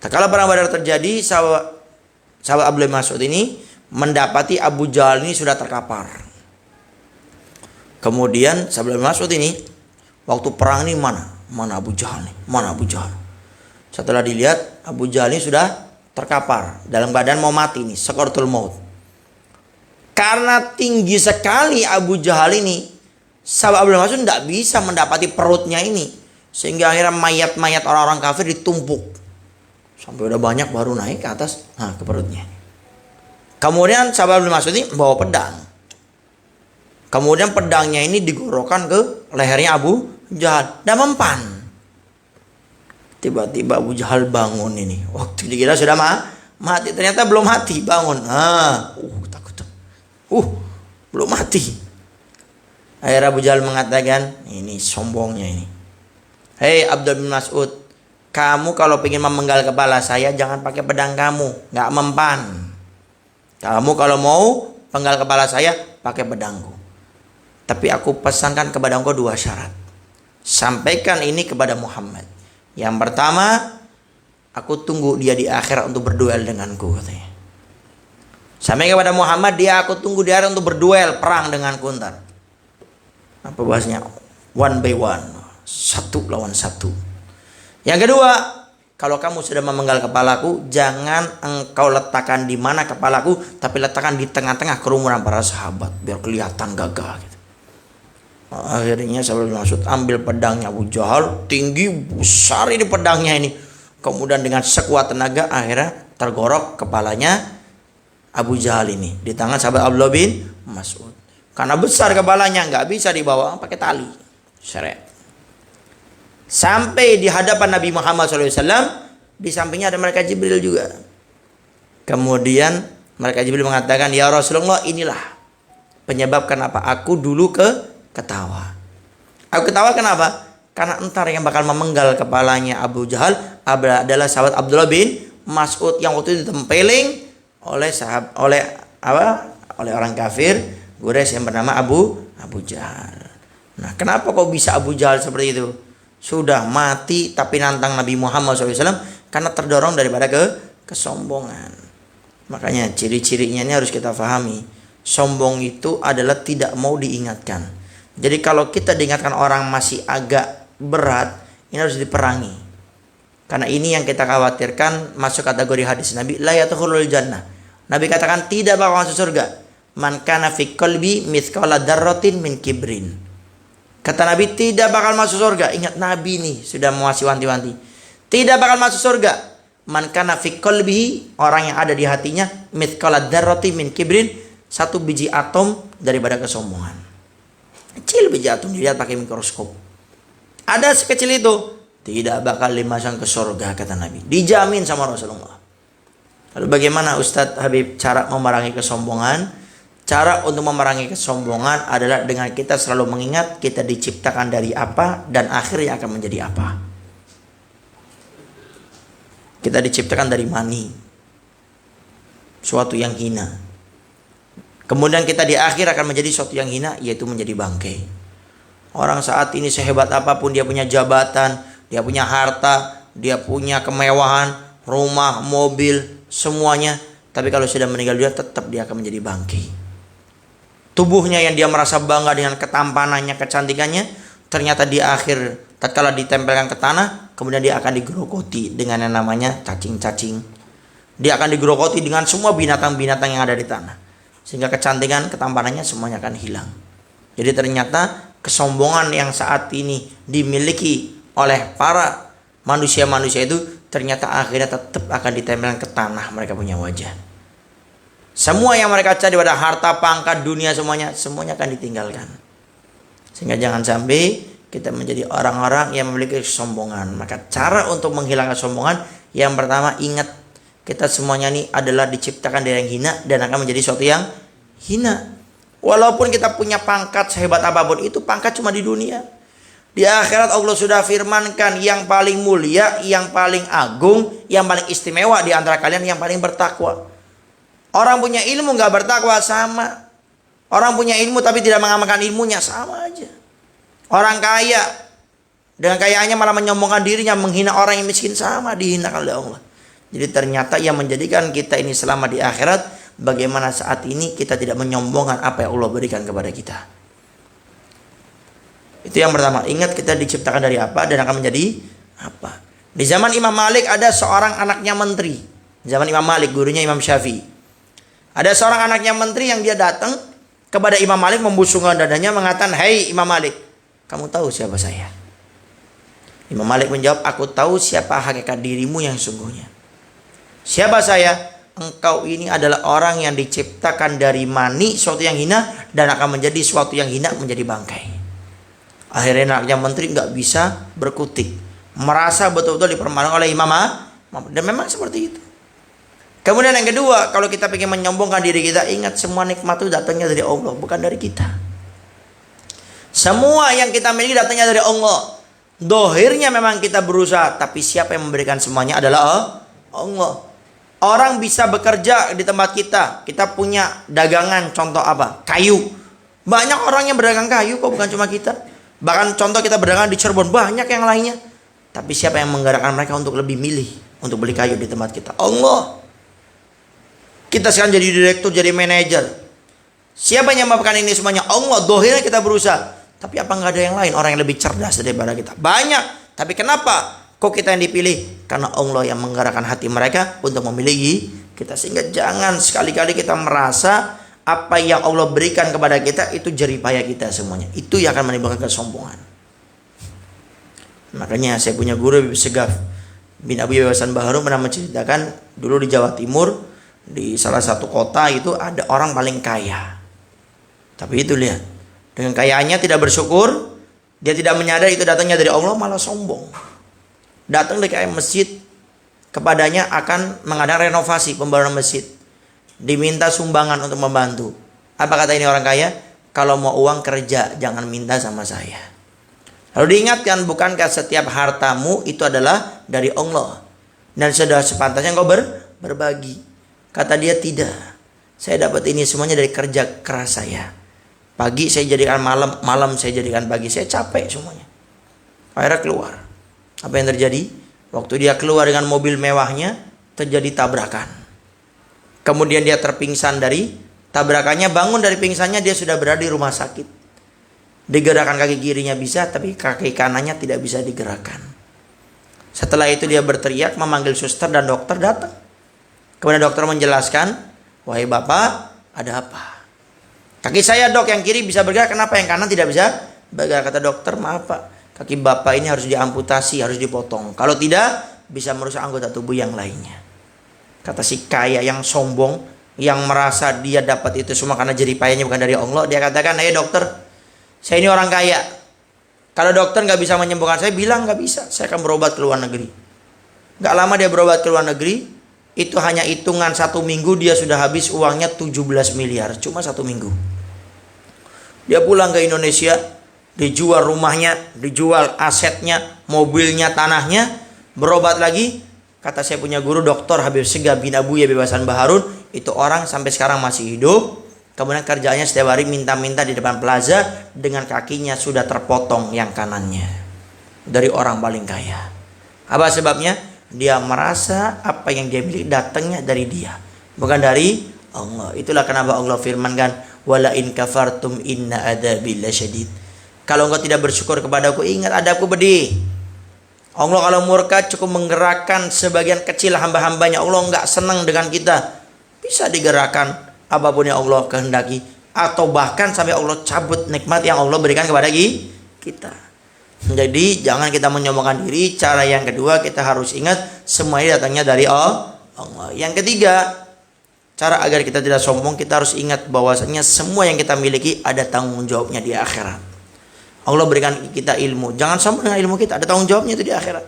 Tatkala perang Badar terjadi, sahabat Abdullah bin Mas'ud ini mendapati Abu Jahal ini sudah terkapar. Kemudian sahabat Abdullah bin Mas'ud ini waktu perang ini mana Abu Jahal nih? Mana Abu Jahal? Setelah dilihat Abu Jahal ini sudah terkapar dalam keadaan mau mati nih, sakaratul maut. Karena tinggi sekali Abu Jahal ini, sahabat Abdullah bin Mas'ud tidak bisa mendapati perutnya ini, sehingga akhirnya mayat-mayat orang-orang kafir ditumpuk sampai udah banyak baru naik ke atas, ke perutnya. Kemudian sahabat Abdullah bin Mas'ud ini bawa pedang. Kemudian pedangnya ini digorokkan ke lehernya Abu Jahal dan mempan. Tiba-tiba Abu Jahal bangun ini. Waktu dikira sudah mati, ternyata belum mati, bangun. Takut. Belum mati. Akhirnya Abu Jahal mengatakan, ini sombongnya ini. Hei Abdullah bin Mas'ud, kamu kalau ingin memenggal kepala saya jangan pakai pedang kamu, nggak mempan. Kamu kalau mau penggal kepala saya pakai pedangku. Tapi aku pesankan kepada engkau 2 syarat. Sampaikan ini kepada Muhammad. Yang pertama, aku tunggu dia di akhirat untuk berduel denganku, katanya. Sampai kepada Muhammad, aku tunggu di akhirat untuk berduel, perang denganku ntar. Apa bahasnya? One by one, satu lawan satu. Yang kedua, kalau kamu sudah memenggal kepalaku, jangan engkau letakkan di mana kepalaku, tapi letakkan di tengah-tengah kerumunan para sahabat, biar kelihatan gagah gitu. Akhirnya sahabat Mas'ud ambil pedangnya Abu Jahal, tinggi besar ini pedangnya ini. Kemudian dengan sekuat tenaga akhirnya tergorok kepalanya Abu Jahal ini di tangan sahabat Abdullah bin Mas'ud. Karena besar kepalanya nggak bisa dibawa pakai tali. Seret. Sampai di hadapan Nabi Muhammad SAW, di sampingnya ada malaikat Jibril juga. Kemudian malaikat Jibril mengatakan, ya Rasulullah, inilah penyebab kenapa aku dulu ke ketawa. Aku ketawa kenapa? Karena entar yang bakal memenggal kepalanya Abu Jahal adalah sahabat Abdullah bin Mas'ud yang waktu itu ditempeling oleh orang kafir Quraisy yang bernama Abu Jahal. Nah, kenapa kok bisa Abu Jahal seperti itu? Sudah mati tapi nantang Nabi Muhammad SAW karena terdorong daripada kesombongan. Makanya ciri-cirinya ini harus kita pahami. Sombong itu adalah tidak mau diingatkan. Jadi kalau kita diingatkan orang masih agak berat, ini harus diperangi. Karena ini yang kita khawatirkan masuk kategori hadis Nabi, la yadkhulul jannah. Nabi katakan tidak bakal masuk surga man kana fi qalbi mithqala dzarratin min kibrin. Kata Nabi tidak bakal masuk surga. Ingat Nabi nih sudah mengasih wanti-wanti. Tidak bakal masuk surga man kana fi qalbihi, orang yang ada di hatinya mithqala dzarratin min kibrin, satu biji atom daripada kesombongan. Kecil biji atom dilihat pakai mikroskop. Ada sekecil itu, tidak bakal dimasang ke surga kata Nabi. Dijamin sama Rasulullah. Lalu bagaimana Ustadz Habib cara memerangi kesombongan? Cara untuk memerangi kesombongan adalah dengan kita selalu mengingat kita diciptakan dari apa dan akhirnya akan menjadi apa. Kita diciptakan dari mani, suatu yang hina. Kemudian kita di akhir akan menjadi suatu yang hina, yaitu menjadi bangkai. Orang saat ini sehebat apapun dia punya jabatan, dia punya harta, dia punya kemewahan, rumah, mobil, semuanya. Tapi kalau sudah meninggal dunia tetap dia akan menjadi bangkai. Tubuhnya yang dia merasa bangga dengan ketampanannya, kecantikannya, ternyata di akhir tatkala ditempelkan ke tanah, kemudian dia akan digerogoti dengan yang namanya cacing-cacing. Dia akan digerogoti dengan semua binatang-binatang yang ada di tanah. Sehingga kecantikan, ketampanannya semuanya akan hilang. Jadi ternyata kesombongan yang saat ini dimiliki oleh para manusia-manusia itu ternyata akhirnya tetap akan ditempelkan ke tanah mereka punya wajah. Semua yang mereka cari pada harta, pangkat, dunia semuanya akan ditinggalkan. Sehingga jangan sampai kita menjadi orang-orang yang memiliki kesombongan. Maka cara untuk menghilangkan kesombongan yang pertama ingat kita semuanya ini adalah diciptakan dari yang hina dan akan menjadi sesuatu yang hina. Walaupun kita punya pangkat sehebat apapun, itu pangkat cuma di dunia. Di akhirat Allah sudah firmankan yang paling mulia, yang paling agung, yang paling istimewa di antara kalian yang paling bertakwa. Orang punya ilmu gak bertakwa sama. Orang punya ilmu tapi tidak mengamalkan ilmunya sama aja. Orang kaya dengan kayaannya malah menyombongkan dirinya, menghina orang yang miskin sama dihinakan oleh Allah. Jadi ternyata yang menjadikan kita ini selama di akhirat, bagaimana saat ini kita tidak menyombongkan apa yang Allah berikan kepada kita. Itu yang pertama. Ingat kita diciptakan dari apa dan akan menjadi apa. Di zaman Imam Malik ada seorang anaknya menteri. Zaman Imam Malik, gurunya Imam Syafi'i. Ada seorang anaknya menteri yang dia datang kepada Imam Malik membusungkan dadanya mengatakan, "Hai Imam Malik, kamu tahu siapa saya?" Imam Malik menjawab, "Aku tahu siapa hakikat dirimu yang sungguhnya." "Siapa saya?" "Engkau ini adalah orang yang diciptakan dari mani, suatu yang hina, dan akan menjadi suatu yang hina, menjadi bangkai." Akhirnya anaknya menteri nggak bisa berkutik, merasa betul-betul dipermalukan oleh Imam Malik. Dan memang seperti itu. Kemudian yang kedua, kalau kita ingin menyombongkan diri kita, ingat semua nikmat itu datangnya dari Allah, bukan dari kita. Semua yang kita miliki datangnya dari Allah. Dohirnya memang kita berusaha, tapi siapa yang memberikan semuanya adalah Allah. Orang bisa bekerja di tempat kita. Kita punya dagangan, contoh apa? Kayu. Banyak orang yang berdagang kayu kok, bukan cuma kita. Bahkan contoh kita berdagang di Cirebon, banyak yang lainnya. Tapi siapa yang menggerakkan mereka untuk lebih milih untuk beli kayu di tempat kita? Allah. Kita sekarang jadi direktur, jadi manajer. Siapa yang menyebabkan ini semuanya? Allah. Dohirnya kita berusaha. Tapi apa nggak ada yang lain? Orang yang lebih cerdas daripada kita? Banyak. Tapi kenapa kok kita yang dipilih? Karena Allah yang menggerakkan hati mereka untuk memilih kita. Sehingga jangan sekali-kali kita merasa apa yang Allah berikan kepada kita itu jeripaya kita semuanya. Itu yang akan menimbulkan kesombongan. Makanya saya punya guru Segaf bin Abi Hasan Baharum pernah menceritakan dulu di Jawa Timur, di salah satu kota itu ada orang paling kaya. Tapi itu lihat, dengan kayaannya tidak bersyukur, dia tidak menyadari itu datangnya dari Allah, malah sombong. Datang dari masjid, kepadanya akan mengadakan renovasi pembangunan masjid. Diminta sumbangan untuk membantu. Apa kata ini orang kaya? kalau mau uang kerja, jangan minta sama saya. Lalu diingatkan, bukankah setiap hartamu itu adalah dari Allah? Dan sudah sepantasnya engkau berbagi. Kata dia, tidak. Saya dapat ini semuanya dari kerja keras saya. Pagi saya jadikan malam, malam saya jadikan pagi. Saya capek semuanya. Akhirnya keluar. Apa yang terjadi? Waktu dia keluar dengan mobil mewahnya, terjadi tabrakan. Kemudian dia terpingsan dari tabrakannya, bangun dari pingsannya, dia sudah berada di rumah sakit. Digerakkan kaki kirinya bisa, tapi kaki kanannya tidak bisa digerakkan. Setelah itu dia berteriak, memanggil suster dan dokter datang. Kemudian dokter menjelaskan, wahai bapak, ada apa? Kaki saya dok, yang kiri bisa bergerak, kenapa yang kanan tidak bisa bergerak? Kata dokter, maaf pak, kaki bapak ini harus diamputasi, harus dipotong. Kalau tidak, bisa merusak anggota tubuh yang lainnya. Kata si kaya yang sombong, yang merasa dia dapat itu semua karena jerih payahnya bukan dari Allah, dia katakan, dokter, saya ini orang kaya. Kalau dokter nggak bisa menyembuhkan saya, bilang nggak bisa, saya akan berobat ke luar negeri. Nggak lama dia berobat ke luar negeri, itu hanya hitungan 1 minggu dia sudah habis uangnya 17 miliar, cuma 1 minggu. Dia pulang ke Indonesia, dijual rumahnya, dijual asetnya, mobilnya, tanahnya, berobat lagi. Kata saya punya guru Dr. Habib Segaf bin Abuya Bebasan Baharun, itu orang sampai sekarang masih hidup. Kemudian kerjanya setiap hari minta-minta di depan plaza, dengan kakinya sudah terpotong yang kanannya. Dari orang paling kaya. Apa sebabnya? Dia merasa apa yang dia miliki datangnya dari dia, bukan dari Allah. Itulah kenapa Allah firmankan, wala in kafartum inna adzabi lasyadid. Kalau engkau tidak bersyukur kepadaku, ingat adabku pedih. Allah kalau murka cukup menggerakkan sebagian kecil hamba-hambanya. Allah enggak senang dengan kita, bisa digerakkan apapun yang Allah kehendaki, atau bahkan sampai Allah cabut nikmat yang Allah berikan kepada kita. Jadi jangan kita menyombongkan diri. Cara yang kedua, kita harus ingat semua ini datangnya dari Allah. Yang ketiga, cara agar kita tidak sombong, kita harus ingat bahwasanya semua yang kita miliki ada tanggung jawabnya di akhirat. Allah berikan kita ilmu, jangan sombong dengan ilmu kita, ada tanggung jawabnya itu di akhirat.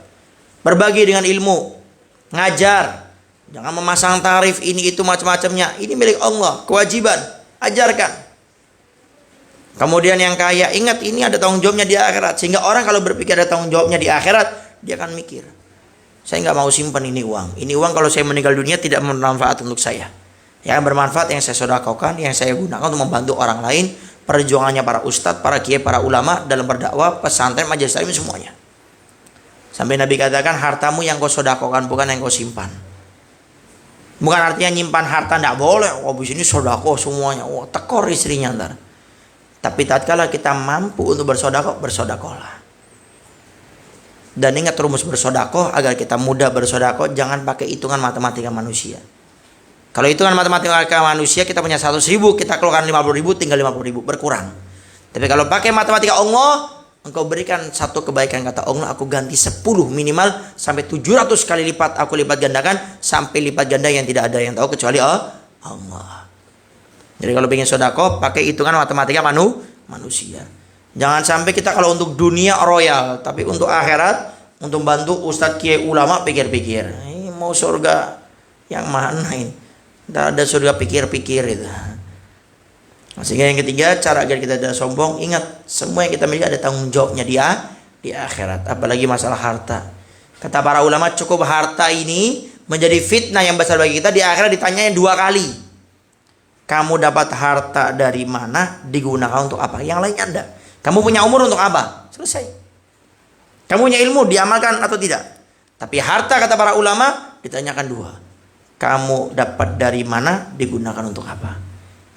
Berbagi dengan ilmu, ngajar, jangan memasang tarif ini itu macam-macamnya. Ini milik Allah, kewajiban, ajarkan. Kemudian yang kaya, ingat ini ada tanggung jawabnya di akhirat. Sehingga orang kalau berpikir ada tanggung jawabnya di akhirat, dia akan mikir, saya nggak mau simpan ini uang. Ini uang kalau saya meninggal dunia tidak bermanfaat untuk saya. Yang bermanfaat yang saya sedekahkan, yang saya gunakan untuk membantu orang lain. Perjuangannya para ustadz, para kiai, para ulama dalam berdakwah, pesantren, majelis taklim, semuanya. Sampai Nabi katakan, hartamu yang kau sedekahkan, bukan yang kau simpan. Bukan artinya nyimpan harta tidak boleh. Di sini sedekah semuanya. Tekor istrinya ntar. Tapi tatkala kita mampu untuk bersedekah, bersedekahlah. Dan ingat rumus bersedekah, agar kita mudah bersedekah, jangan pakai hitungan matematika manusia. Kalau hitungan matematika manusia, kita punya 100.000, kita keluarkan 50.000, tinggal 50.000, berkurang. Tapi kalau pakai matematika Allah, engkau berikan satu kebaikan, kata Allah, aku ganti 10 minimal sampai 700 kali lipat, aku lipat gandakan sampai lipat ganda yang tidak ada yang tahu kecuali Allah. Jadi kalau ingin sedekah, pakai hitungan matematika manusia. Jangan sampai kita kalau untuk dunia royal, tapi untuk akhirat, untuk bantu ustadz kiai ulama, pikir-pikir, ini mau surga yang mana ini? Tidak ada surga pikir-pikir itu. Sehingga yang ketiga, cara agar kita tidak sombong, ingat semua yang kita miliki ada tanggung jawabnya di akhirat. Apalagi masalah harta. Kata para ulama, cukup harta ini menjadi fitnah yang besar bagi kita. Di akhirat ditanyanya 2 kali. Kamu dapat harta dari mana? Digunakan untuk apa? Yang lainnya enggak. Kamu punya umur untuk apa? Selesai. Kamu punya ilmu, diamalkan atau tidak? Tapi harta, kata para ulama, ditanyakan 2. Kamu dapat dari mana? Digunakan untuk apa?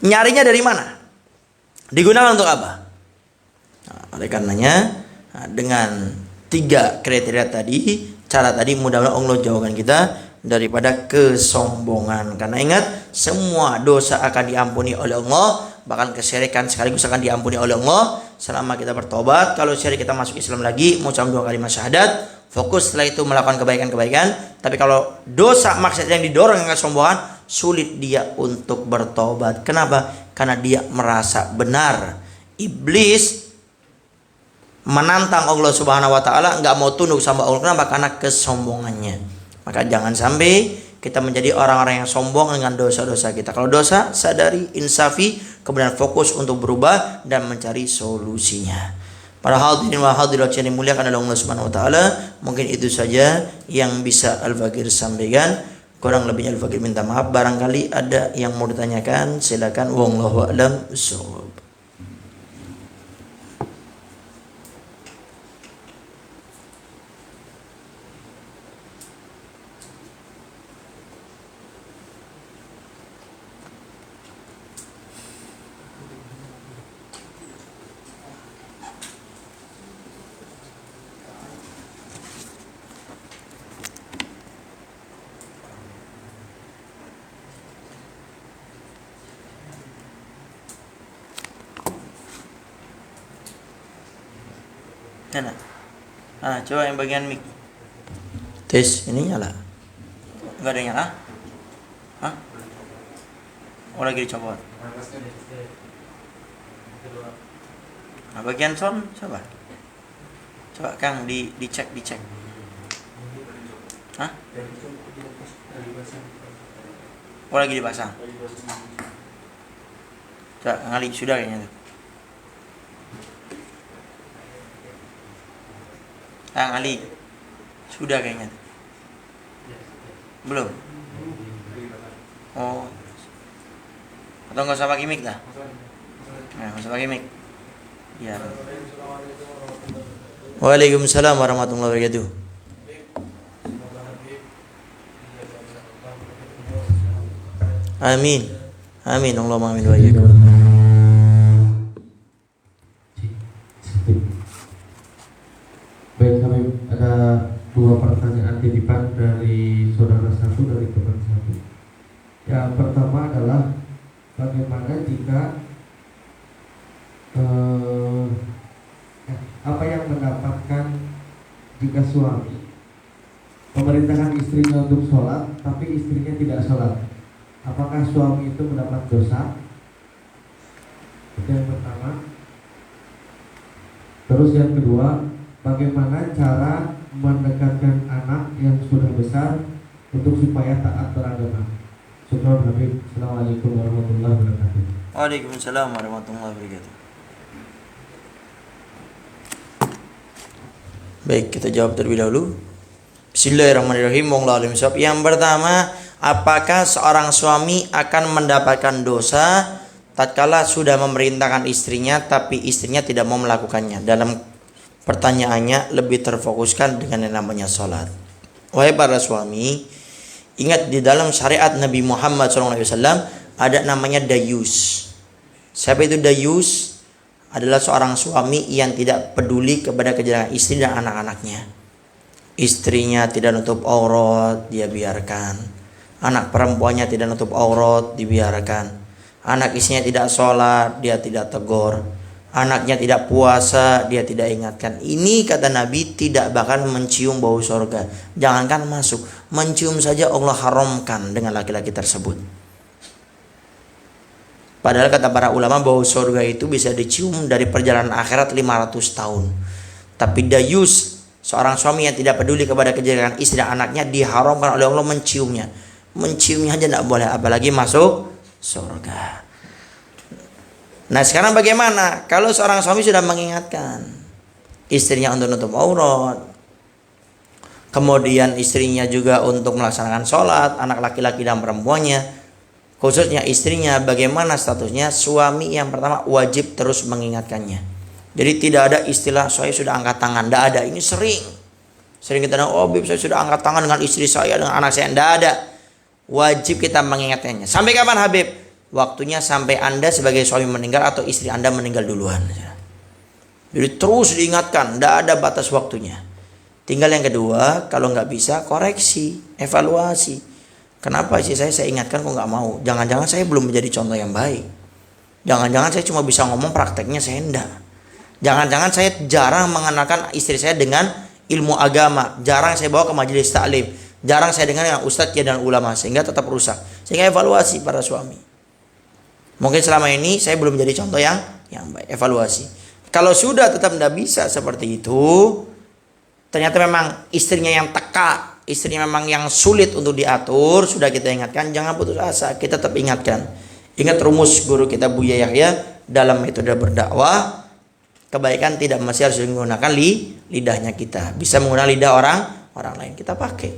Nyarinya dari mana? Digunakan untuk apa? Nah, oleh karenanya, dengan 3 kriteria tadi, cara tadi, mudah-mudahan Allah jauhkan kita daripada kesombongan. Karena ingat, semua dosa akan diampuni oleh Allah, bahkan kesyirikan sekaligus akan diampuni oleh Allah selama kita bertobat. Kalau syirik, kita masuk Islam lagi, mengucapkan 2 kalimat syahadat, fokus setelah itu melakukan kebaikan-kebaikan. Tapi kalau dosa maksud yang didorong dengan kesombongan, sulit dia untuk bertobat. Kenapa? Karena dia merasa benar. Iblis menantang Allah Subhanahu wa taala, enggak mau tunduk sama Allah. Kenapa? Karena kesombongannya. Maka jangan sampai kita menjadi orang-orang yang sombong dengan dosa-dosa kita. Kalau dosa, sadari, insafi, kemudian fokus untuk berubah dan mencari solusinya. Para hadirin wa hadirat yang dimuliakan oleh Allah Subhanahu wa taala, mungkin itu saja yang bisa Al-Fakir sampaikan. Kurang lebihnya Al-Fakir minta maaf. Barangkali ada yang mau ditanyakan, silakan. Wallahu a'lam bishawab. Mana? Coba yang bagian mic. Tes, ini nyala. Enggak ada yang nyala? Hah? Oh, lagi dicopot. Nah, bagian sound coba. Coba Kang dicek. Hah? Oh, lagi dipasang. Coba Kang Ali sudah kayaknya tuh. Kang Ali sudah kayaknya. Belum. Oh. Atau nggak usah pakai mic dah? Nah, nggak usah pakai mic. Ya. Waalaikumsalam warahmatullahi wabarakatuh. Amin. Amin. Allahumma amin wa iyyakum. Baik, kami ada dua pertanyaan titipan dari saudara satu, dari teman satu. Yang pertama adalah bagaimana jika apa yang mendapatkan jika suami memerintahkan istrinya untuk sholat tapi istrinya tidak sholat, apakah suami itu mendapat dosa? Itu yang pertama. Terus yang kedua, bagaimana cara mendekatkan anak yang sudah besar untuk supaya taat beragama? Syukran Habib. Assalamualaikum warahmatullahi wabarakatuh. Waalaikumsalam warahmatullahi wabarakatuh. Baik, kita jawab terlebih dahulu. Bismillahirrahmanirrahim. Yang pertama, apakah seorang suami akan mendapatkan dosa tatkala sudah memerintahkan istrinya tapi istrinya tidak mau melakukannya? Dalam pertanyaannya lebih terfokuskan dengan yang namanya sholat. Wahai para suami, ingat di dalam syariat Nabi Muhammad SAW ada namanya dayus. Siapa itu dayus? Adalah seorang suami yang tidak peduli kepada kejagaan istri dan anak-anaknya. Istrinya tidak nutup aurat, dia biarkan. Anak perempuannya tidak nutup aurat, dibiarkan. Anak istrinya tidak sholat, dia tidak tegur. Anaknya tidak puasa, dia tidak ingatkan. Ini kata Nabi tidak bakal mencium bau surga. Jangankan masuk, mencium saja Allah haramkan dengan laki-laki tersebut. Padahal kata para ulama bau surga itu bisa dicium dari perjalanan akhirat 500 tahun. Tapi dayus, seorang suami yang tidak peduli kepada kejagaan istri dan anaknya, diharamkan oleh Allah menciumnya. Menciumnya aja tidak boleh, apalagi masuk surga. Nah sekarang bagaimana kalau seorang suami sudah mengingatkan istrinya untuk nutup aurat, kemudian istrinya juga untuk melaksanakan sholat, anak laki-laki dan perempuannya, khususnya istrinya, bagaimana statusnya? Suami yang pertama wajib terus mengingatkannya. Jadi tidak ada istilah saya sudah angkat tangan, tidak ada. Ini sering kita dengar, oh Bib saya sudah angkat tangan dengan istri saya, dengan anak saya. Tidak ada. Wajib kita mengingatkannya. Sampai kapan Habib? Waktunya sampai Anda sebagai suami meninggal atau istri Anda meninggal duluan. Jadi terus diingatkan, tidak ada batas waktunya. Tinggal yang kedua, kalau nggak bisa koreksi, evaluasi. Kenapa sih saya ingatkan kok nggak mau? Jangan-jangan saya belum menjadi contoh yang baik. Jangan-jangan saya cuma bisa ngomong, prakteknya saya enggak. Jangan-jangan saya jarang mengenalkan istri saya dengan ilmu agama. Jarang saya bawa ke majelis taklim. Jarang saya dengar dengan ustadz dan ulama, sehingga tetap rusak. Sehingga evaluasi para suami. Mungkin selama ini saya belum menjadi contoh yang baik. Evaluasi. Kalau sudah tetap tidak bisa seperti itu, ternyata memang istrinya yang teka, istri memang yang sulit untuk diatur, sudah kita ingatkan, jangan putus asa, kita tetap ingatkan. Ingat rumus guru kita Buya Yahya dalam metode berdakwah, kebaikan tidak mesti harus menggunakan lidahnya kita, bisa menggunakan lidah orang lain, kita pakai.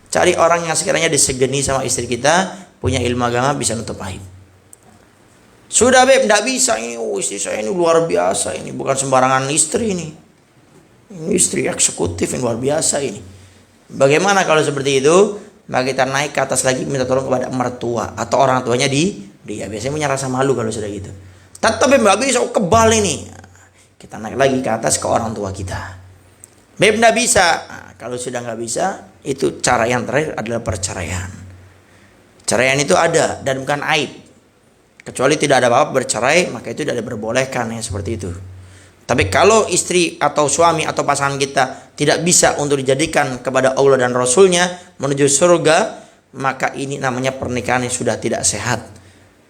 Cari orang yang sekiranya disegeni sama istri kita, punya ilmu agama, bisa nutup aib. Sudah beb, tidak bisa ini, istri saya ini luar biasa, ini bukan sembarangan istri ini istri eksekutif yang luar biasa ini. Bagaimana kalau seperti itu? Maka kita naik ke atas lagi, minta tolong kepada mertua atau orang tuanya dia biasanya punya rasa malu kalau sudah gitu. Tapi nggak bisa, kebal ini. Kita naik lagi ke atas ke orang tua kita. Beb nggak bisa. Nah, kalau sudah nggak bisa, itu cara yang terakhir adalah perceraian. Ceraian itu ada dan bukan aib. Kecuali tidak ada apa-apa bercerai, maka itu tidak diperbolehkan yang seperti itu. Tapi kalau istri atau suami atau pasangan kita tidak bisa untuk dijadikan kepada Allah dan Rasulnya menuju surga, maka ini namanya pernikahan yang sudah tidak sehat.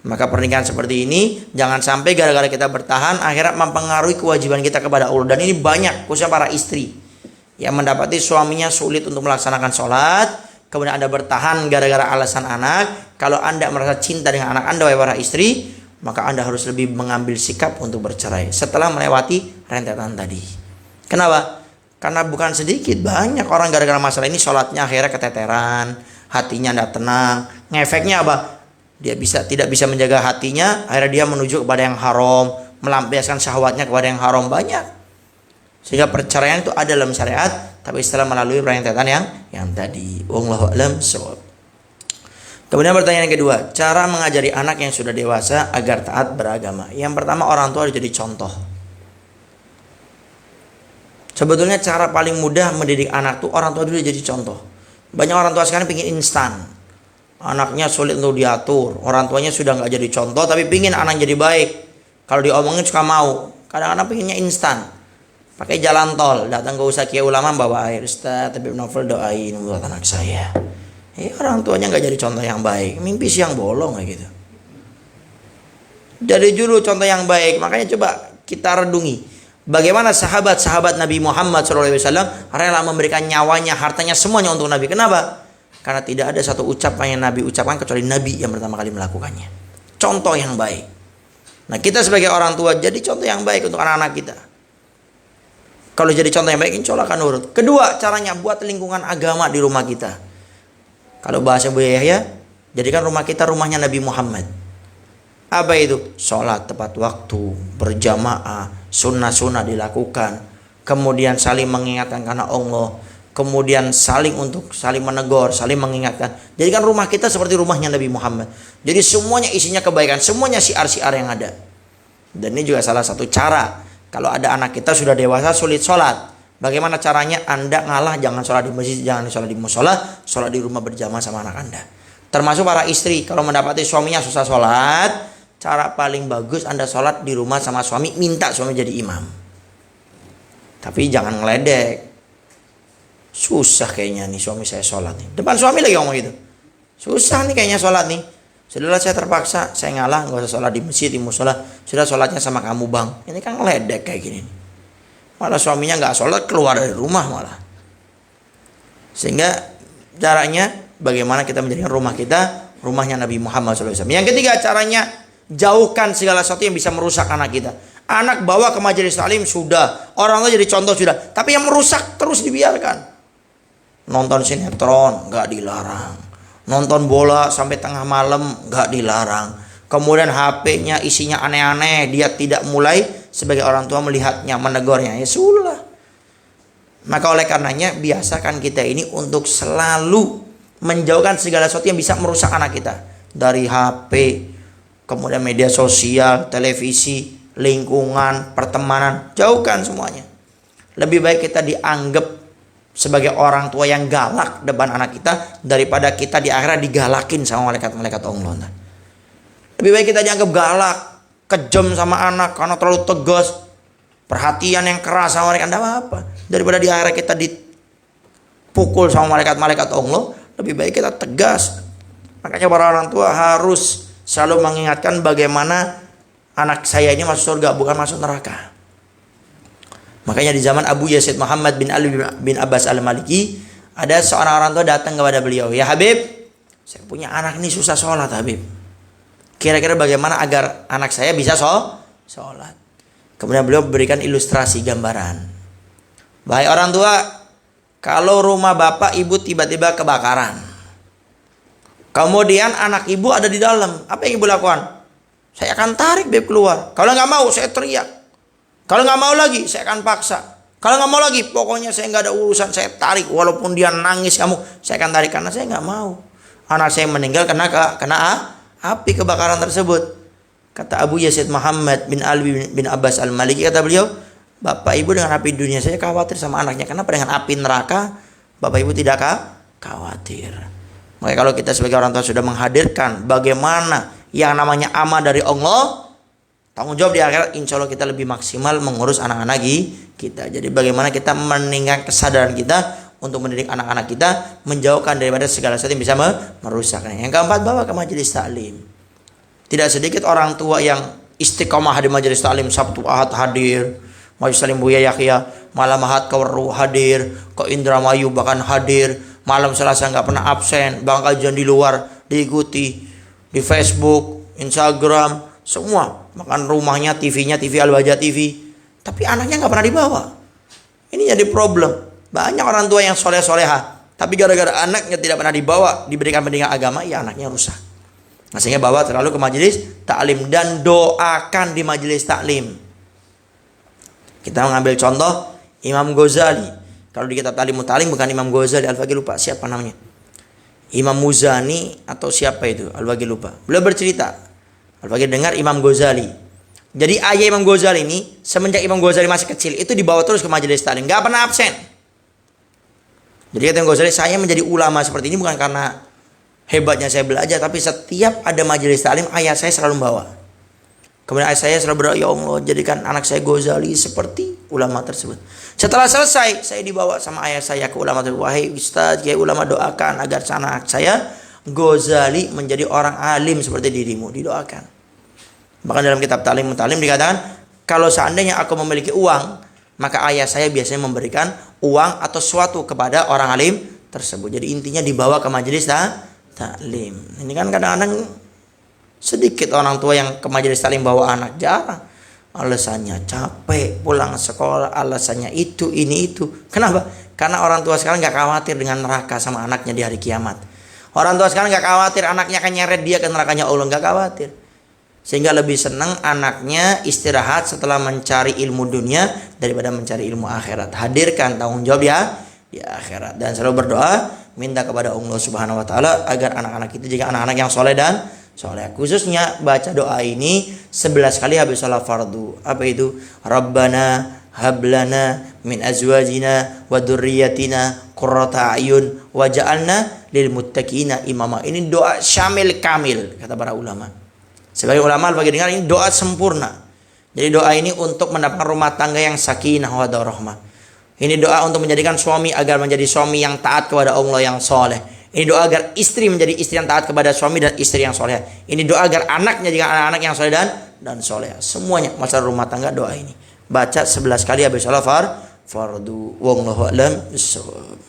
Maka pernikahan seperti ini jangan sampai gara-gara kita bertahan akhirnya mempengaruhi kewajiban kita kepada Allah. Dan ini banyak, khususnya para istri yang mendapati suaminya sulit untuk melaksanakan sholat, kemudian Anda bertahan gara-gara alasan anak. Kalau Anda merasa cinta dengan anak Anda, wahai para istri, maka Anda harus lebih mengambil sikap untuk bercerai setelah melewati rentetan tadi. Kenapa? Karena bukan sedikit, banyak orang gara-gara masalah ini sholatnya akhirnya keteteran, hatinya tidak tenang. Ngefeknya apa? Dia tidak bisa menjaga hatinya, akhirnya dia menuju kepada yang haram, melampiaskan syahwatnya kepada yang haram, banyak. Sehingga perceraian itu ada dalam syariat, tapi setelah melalui rentetan yang tadi. Wallahu a'lam bishawab. Kemudian pertanyaan yang kedua, cara mengajari anak yang sudah dewasa agar taat beragama. Yang pertama, orang tua harus jadi contoh. Sebetulnya cara paling mudah mendidik anak tuh orang tua dulu jadi contoh. Banyak orang tua sekarang pingin instan. Anaknya sulit untuk diatur. Orang tuanya sudah nggak jadi contoh, tapi pingin anak jadi baik. Kalau diomongin suka mau. Kadang-kadang pinginnya instan. Pakai jalan tol, datang ke Ustaz Kiai Ulama bawa air, Ustaz Habib Novel doain buat anak saya. Orang tuanya nggak jadi contoh yang baik, mimpi siang bolong kayak gitu. Jadi dulu contoh yang baik. Makanya coba kita redungi bagaimana sahabat-sahabat Nabi Muhammad SAW rela memberikan nyawanya, hartanya, semuanya untuk Nabi. Kenapa? Karena tidak ada satu ucapan yang Nabi ucapkan kecuali Nabi yang pertama kali melakukannya. Contoh yang baik. Nah, kita sebagai orang tua jadi contoh yang baik untuk anak-anak kita. Kalau jadi contoh yang baik, insya Allah akan nurut. Kedua, caranya buat lingkungan agama di rumah kita. Kalau bahasa Buya Yahya, jadikan rumah kita rumahnya Nabi Muhammad. Apa itu? Sholat tepat waktu, berjamaah, sunnah-sunnah dilakukan. Kemudian saling mengingatkan karena Allah. Kemudian saling menegur, saling mengingatkan. Jadikan rumah kita seperti rumahnya Nabi Muhammad. Jadi semuanya isinya kebaikan, semuanya syiar-syiar yang ada. Dan ini juga salah satu cara. Kalau ada anak kita sudah dewasa sulit sholat, bagaimana caranya? Anda ngalah, jangan sholat di masjid, jangan sholat di musola, sholat di rumah berjamaah sama anak Anda. Termasuk para istri, kalau mendapati suaminya susah sholat, cara paling bagus Anda sholat di rumah sama suami, minta suami jadi imam. Tapi jangan ngeledek. Susah kayaknya nih suami saya sholat nih. Depan suami lagi ngomong gitu. Susah nih kayaknya sholat nih. Sudahlah saya terpaksa, saya ngalah, nggak usah sholat di masjid, di musola. Sudah sholatnya sama kamu bang. Ini kan ngeledek kayak gini. Malah suaminya nggak sholat, keluar dari rumah malah. Sehingga caranya bagaimana kita menjadikan rumah kita rumahnya Nabi Muhammad SAW. Yang ketiga, caranya jauhkan segala sesuatu yang bisa merusak anak kita. Anak bawa ke majelis taklim sudah, orang tua jadi contoh sudah, tapi yang merusak terus dibiarkan. Nonton sinetron nggak dilarang, nonton bola sampai tengah malam nggak dilarang. Kemudian HP-nya isinya aneh-aneh, dia tidak mulai sebagai orang tua melihatnya, menegurnya, ya sudah. Maka oleh karenanya biasakan kita ini untuk selalu menjauhkan segala sesuatu yang bisa merusak anak kita. Dari HP, kemudian media sosial, televisi, lingkungan, pertemanan, jauhkan semuanya. Lebih baik kita dianggap sebagai orang tua yang galak depan anak kita daripada kita di akhirat digalakin sama malaikat-malaikat Allah. Lebih baik kita dianggap galak, kejam sama anak karena terlalu tegas, perhatian yang keras sama mereka, tidak apa-apa, daripada di akhirat kita dipukul sama malaikat-malaikat Allah. Lebih baik kita tegas. Makanya para orang tua harus selalu mengingatkan bagaimana anak saya ini masuk surga, bukan masuk neraka. Makanya di zaman Abu Yazid Muhammad bin Ali bin Abbas al-Maliki, Ada seorang orang tua datang kepada beliau, "Ya Habib, saya punya anak ini susah sholat Habib. Kira-kira bagaimana agar anak saya bisa sholat?" Kemudian beliau berikan ilustrasi gambaran. "Baik orang tua, kalau rumah bapak ibu tiba-tiba kebakaran, kemudian anak ibu ada di dalam, apa yang ibu lakukan? Saya akan tarik Beb keluar. Kalau nggak mau saya teriak. Kalau nggak mau lagi saya akan paksa. Kalau nggak mau lagi pokoknya saya nggak ada urusan, saya tarik walaupun dia nangis kamu, saya akan tarik karena saya nggak mau anak saya meninggal kena api kebakaran tersebut." Kata Abu Yazid Muhammad bin Ali bin Abbas Al-Maliki, kata beliau, "Bapak ibu dengan api dunia saya khawatir sama anaknya. Kenapa dengan api neraka bapak ibu tidak khawatir?" Maka kalau kita sebagai orang tua sudah menghadirkan bagaimana yang namanya amanah dari Allah, tanggung jawab di akhirat, insya Allah kita lebih maksimal mengurus anak-anak kita. Jadi bagaimana kita meningkatkan kesadaran kita untuk mendidik anak-anak kita, menjauhkan daripada segala sesuatu yang bisa merusaknya. Yang keempat, bawa ke majelis taklim. Tidak sedikit orang tua yang istiqomah di majelis taklim, Sabtu Ahad hadir, majelis taklim Buya Yahya, malam Ahad Kawaru hadir, ke Indramayu bahkan hadir, malam Selasa nggak pernah absen, bahkan kajian di luar diikuti, di Facebook, Instagram, semua. Makan rumahnya, TV-nya, TV Al-Bahjah TV. Tapi anaknya nggak pernah dibawa. Ini jadi problem. Banyak orang tua yang soleh-soleha, tapi gara-gara anaknya tidak pernah dibawa, diberikan pendidikan agama, ya anaknya rusak. Nah, sehingga bawa terlalu ke majelis taklim dan doakan di majelis taklim. Kita mengambil contoh Imam Ghazali. Kalau di kitab Ta'limut Ta'lim bukan Imam Ghazali, Al-Faqih lupa siapa namanya. Imam Muzani atau siapa itu, Al-Faqih lupa. Beliau bercerita, Al-Faqih dengar Imam Ghazali. Jadi ayah Imam Ghazali ini semenjak Imam Ghazali masih kecil itu dibawa terus ke majelis taklim, nggak pernah absen. Jadi kata Imam Ghazali, saya menjadi ulama seperti ini bukan karena hebatnya saya belajar, tapi setiap ada majelis taklim ayah saya selalu membawa. Kemudian ayah saya selalu berdoa, "Ya Allah, jadikan anak saya Ghazali seperti ulama tersebut." Setelah selesai, saya dibawa sama ayah saya ke ulama tersebut. "Wahai Ustaz, ya ulama, doakan agar anak saya Ghazali menjadi orang alim seperti dirimu." Didoakan. Bahkan dalam kitab Ta'limut Ta'lim dikatakan, kalau seandainya aku memiliki uang, maka ayah saya biasanya memberikan uang atau sesuatu kepada orang alim tersebut. Jadi intinya dibawa ke majelis taklim. Ini kan kadang-kadang sedikit orang tua yang ke majelis taklim bawa anak, jarang. Alasannya capek pulang sekolah, alasannya itu, ini, itu. Kenapa? Karena orang tua sekarang gak khawatir dengan neraka sama anaknya di hari kiamat. Orang tua sekarang gak khawatir anaknya akan nyeret dia ke nerakanya Allah, gak khawatir. Sehingga lebih senang anaknya istirahat setelah mencari ilmu dunia daripada mencari ilmu akhirat. Hadirkan tanggung jawab ya di akhirat. Dan selalu berdoa, minta kepada Allah Subhanahu wa taala agar anak-anak kita juga anak-anak yang soleh dan soleh. Khususnya baca doa ini 11 kali habis salat fardu. Apa itu? Rabbana hablana min azwajina wa dzurriyyatina qurrata a'yun waj'alna lil muttaqina imama. Ini doa syamil kamil kata para ulama. Sebagai ulama bagi dengar ini doa sempurna. Jadi doa ini untuk mendapatkan rumah tangga yang sakinah wa warahmah. Ini doa untuk menjadikan suami agar menjadi suami yang taat kepada Allah yang soleh. Ini doa agar istri menjadi istri yang taat kepada suami dan istri yang soleh. Ini doa agar anaknya jadi anak-anak yang soleh dan soleh. Semuanya masalah rumah tangga doa ini. Baca 11 kali habis salat fardu. Wallahu a'lam bissawab.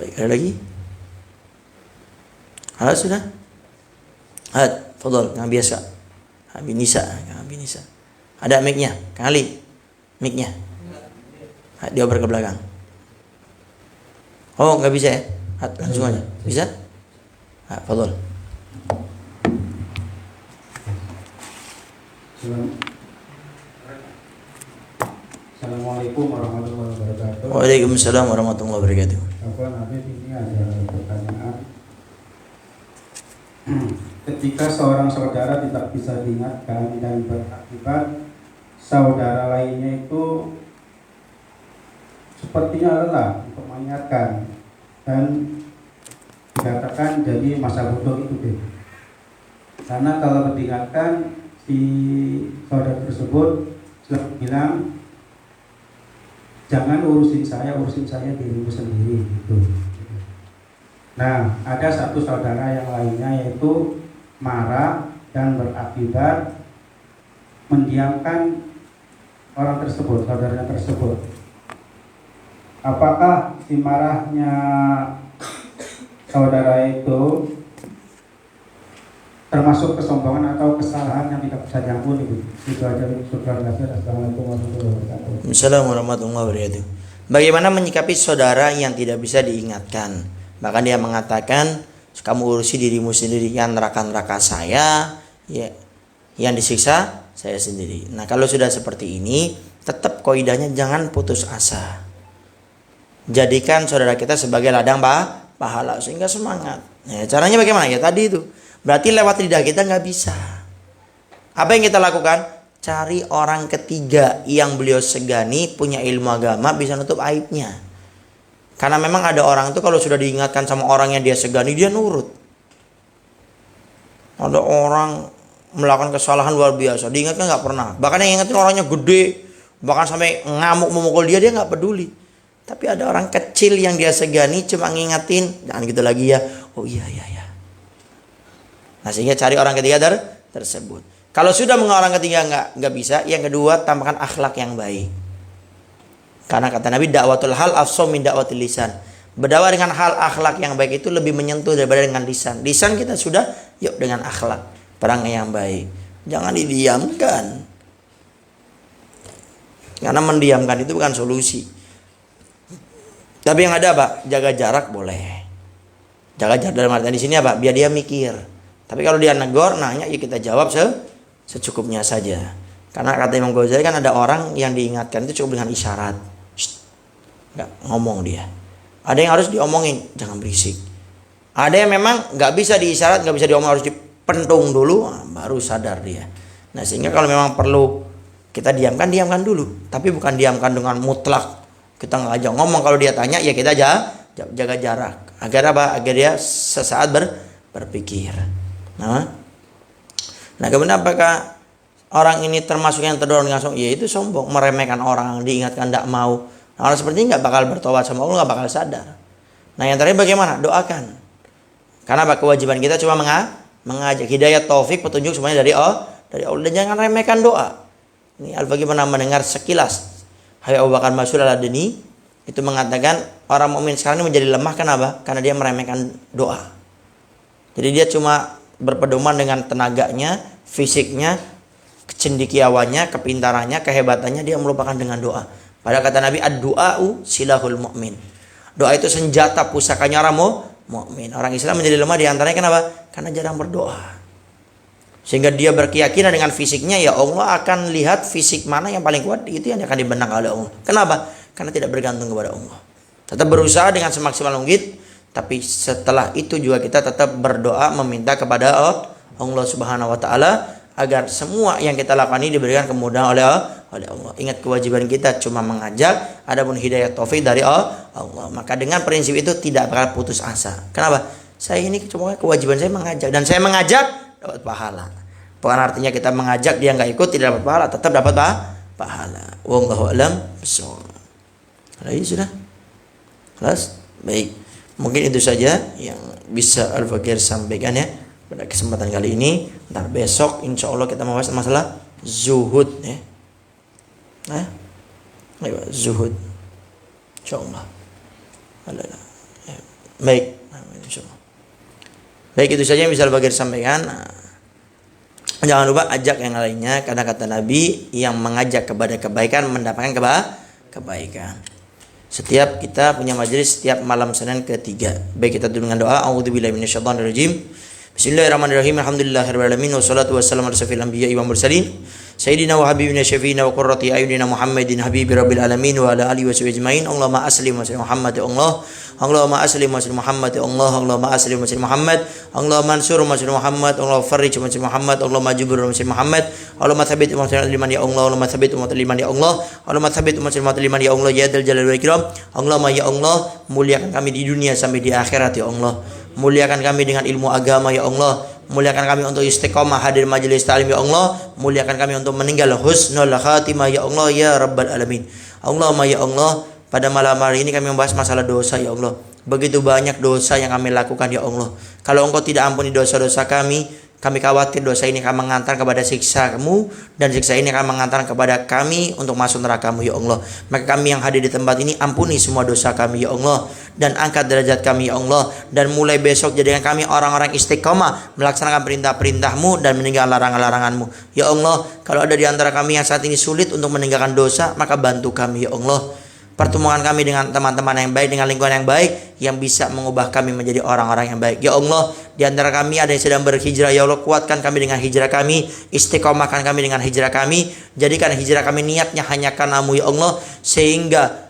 Baik, ada lagi? Ada sudah? Had, fadhal, Kang biasa. Habis Nisa. Ada mic-nya, Kang Ali. Mic-nya. Dia oper ke belakang. Oh, nggak bisa ya? Langsung aja. Bisa? Fadhal. Assalamualaikum warahmatullahi wabarakatuh. Waalaikumsalam warahmatullahi wabarakatuh. Habib, ini ada pertanyaan. Ketika seorang saudara tidak bisa diingatkan dan berakibat saudara lainnya itu sepertinya lelah untuk mengingatkan dan dikatakan jadi masa bodoh itu deh. Karena kalau diingatkan si saudara tersebut selalu bilang, jangan urusin saya dirimu sendiri gitu. Nah, ada satu saudara yang lainnya yaitu marah dan berakibat mendiamkan orang tersebut, saudaranya tersebut. Apakah si marahnya saudara itu termasuk kesombongan atau kesalahan yang tidak bisa diampuni? Itu aja. Assalamualaikum warahmatullahi wabarakatuh. Assalamualaikum warahmatullahi wabarakatuh. Bagaimana menyikapi saudara yang tidak bisa diingatkan? Bahkan dia mengatakan, kamu urusi dirimu sendiri, yang neraka-neraka saya, ya, yang disiksa saya sendiri. Nah, kalau sudah seperti ini, tetap kaidahnya jangan putus asa. Jadikan saudara kita sebagai ladang pahala sehingga semangat. Ya, caranya bagaimana? Ya tadi itu. Berarti lewat lidah kita nggak bisa. Apa yang kita lakukan? Cari orang ketiga yang beliau segani, punya ilmu agama, bisa nutup aibnya. Karena memang ada orang itu kalau sudah diingatkan sama orang yang dia segani, dia nurut. Ada orang melakukan kesalahan luar biasa, diingatkan nggak pernah. Bahkan yang ingetin orangnya gede, bahkan sampai ngamuk memukul dia nggak peduli. Tapi ada orang kecil yang dia segani, cuma ngingetin, jangan gitu lagi ya. Oh iya. Nah, sehingga cari orang ketiga tersebut. Kalau sudah orang ketiga nggak bisa, yang kedua tambahkan akhlak yang baik. Karena kata Nabi, dakwatul hal afsham min dakwatil lisan. Berdakwah dengan hal akhlak yang baik itu lebih menyentuh daripada dengan lisan. Lisan kita sudah, yuk dengan akhlak, perangai yang baik. Jangan didiamkan. Karena mendiamkan itu bukan solusi. Tapi yang ada apa? Jaga jarak boleh. Jaga jarak dalam artian di sini apa? Biar dia mikir. Tapi kalau dia negor, nanya, ya kita jawab secukupnya saja. Karena kata Imam Ghazali kan ada orang yang diingatkan itu cukup dengan isyarat. Nggak ngomong dia. Ada yang harus diomongin, jangan berisik. Ada yang memang nggak bisa diisyarat, nggak bisa diomong, harus dipentung dulu, baru sadar dia. Nah, sehingga kalau memang perlu kita diamkan dulu. Tapi bukan diamkan dengan mutlak. Kita nggak ajak ngomong, kalau dia tanya ya kita jaga jarak. Agar apa? Agar dia sesaat berpikir. Nah, kemudian apakah orang ini termasuk yang terdorong dengan sombong? Ya itu sombong, meremehkan orang, diingatkan tidak mau. Nah, orang seperti ini nggak bakal bertobat sama Allah, nggak bakal sadar. Nah, yang terakhir bagaimana? Doakan. Karena kewajiban kita cuma mengajak, hidayah, taufik, petunjuk semuanya dari Allah. Dan jangan remehkan doa. Ini Al-Baqi pernah mendengar sekilas. Habib Abu Bakar Masyur Al-Adni itu mengatakan orang mukmin sekarang ini menjadi lemah. Kenapa? Karena dia meremehkan doa. Jadi dia cuma berpedoman dengan tenaganya, fisiknya, kecendikiawannya, kepintarannya, kehebatannya, dia melupakan dengan doa. Padahal kata Nabi, ad-du'a'u silahul mu'min. Doa itu senjata pusakanya orang mukmin. Orang Islam menjadi lemah diantaranya kenapa? Karena jarang berdoa. Sehingga dia berkeyakinan dengan fisiknya, ya Allah akan lihat fisik mana yang paling kuat, itu yang akan dibenang oleh Allah. Kenapa? Karena tidak bergantung kepada Allah. Tetap berusaha dengan semaksimal mungkin. Tapi setelah itu juga kita tetap berdoa meminta kepada Allah Subhanahu wa taala agar semua yang kita lakukan ini diberikan kemudahan oleh Allah. Ingat kewajiban kita cuma mengajak, adapun hidayah taufik dari Allah. Maka dengan prinsip itu tidak bakal putus asa. Kenapa? Saya ini cuma kewajiban saya mengajak, dan saya mengajak dapat pahala. Bukan artinya kita mengajak dia nggak ikut tidak dapat pahala, tetap dapat pahala. Wallahu a'lam bishawab. Sudah? Kelas? Baik. Mungkin itu saja yang bisa Al-Fakir sampaikan ya pada kesempatan kali ini. Ntar besok insya Allah kita membahas masalah zuhud ya. Ayo, zuhud insya Allah. Ya. Baik, insya Allah. Baik, itu saja yang bisa Al-Fakir sampaikan. Jangan lupa ajak yang lainnya, karena kata Nabi, yang mengajak kepada kebaikan mendapatkan kebaikan. Setiap kita punya majelis setiap malam Senin ketiga. Baik, kita tutup dengan doa. A'udzubillahi minasyaitonirrajim. Bismillahirrahmanirrahim. Alhamdulillahirabbil alamin wassalatu wassalamu ala asyrofil anbiya'i wal mursalin. Sayyidina wa habibina syafiina wa qurrati a'yunina Muhammadin habibi rabbil alamin wa ala alihi wa sahbihi ajmain. Allahumma aslim wa sallim Muhammad ya Allah. Allahumma aslim wa sallim Muhammad ya Allah. Allahumma aslim wa sallim Muhammad. Allahumma ansur wa sallim Muhammad. Allahumma farrij wa sallim Muhammad. Allahumma jibur wa sallim Muhammad. Allahumma tsabbit wa sallim liman ya Allah. Allahumma tsabbit wa sallim liman ya Allah. Allahumma tsabbit wa sallim liman ya Allah ya dzal jalali wal ikram. Allahumma ya Allah, muliakan kami di dunia sampai di akhirat ya Allah. Muliakan kami dengan ilmu agama ya Allah. Muliakan kami untuk istiqomah hadir majelis ta'lim ya Allah. Muliakan kami untuk meninggal husnul khatimah ya Allah ya rabbal alamin. Allahumma ya Allah, pada malam hari ini kami membahas masalah dosa ya Allah. Begitu banyak dosa yang kami lakukan ya Allah. Kalau Engkau tidak ampuni dosa-dosa kami, Kami khawatir dosa ini akan mengantar kepada siksa-Mu, dan siksa ini akan mengantar kepada kami untuk masuk neraka-Mu ya Allah. Maka kami yang hadir di tempat ini, ampuni semua dosa kami ya Allah, dan angkat derajat kami ya Allah, dan mulai besok jadikan kami orang-orang istiqomah melaksanakan perintah-perintah-Mu dan meninggalkan larangan-larangan-Mu ya Allah. Kalau ada di antara kami yang saat ini sulit untuk meninggalkan dosa, maka bantu kami ya Allah. Pertemuan kami dengan teman-teman yang baik, dengan lingkungan yang baik, yang bisa mengubah kami menjadi orang-orang yang baik ya Allah. Di antara kami ada yang sedang berhijrah ya Allah, kuatkan kami dengan hijrah kami, istiqomahkan kami dengan hijrah kami, jadikan hijrah kami niatnya hanya karena-Mu ya Allah, sehingga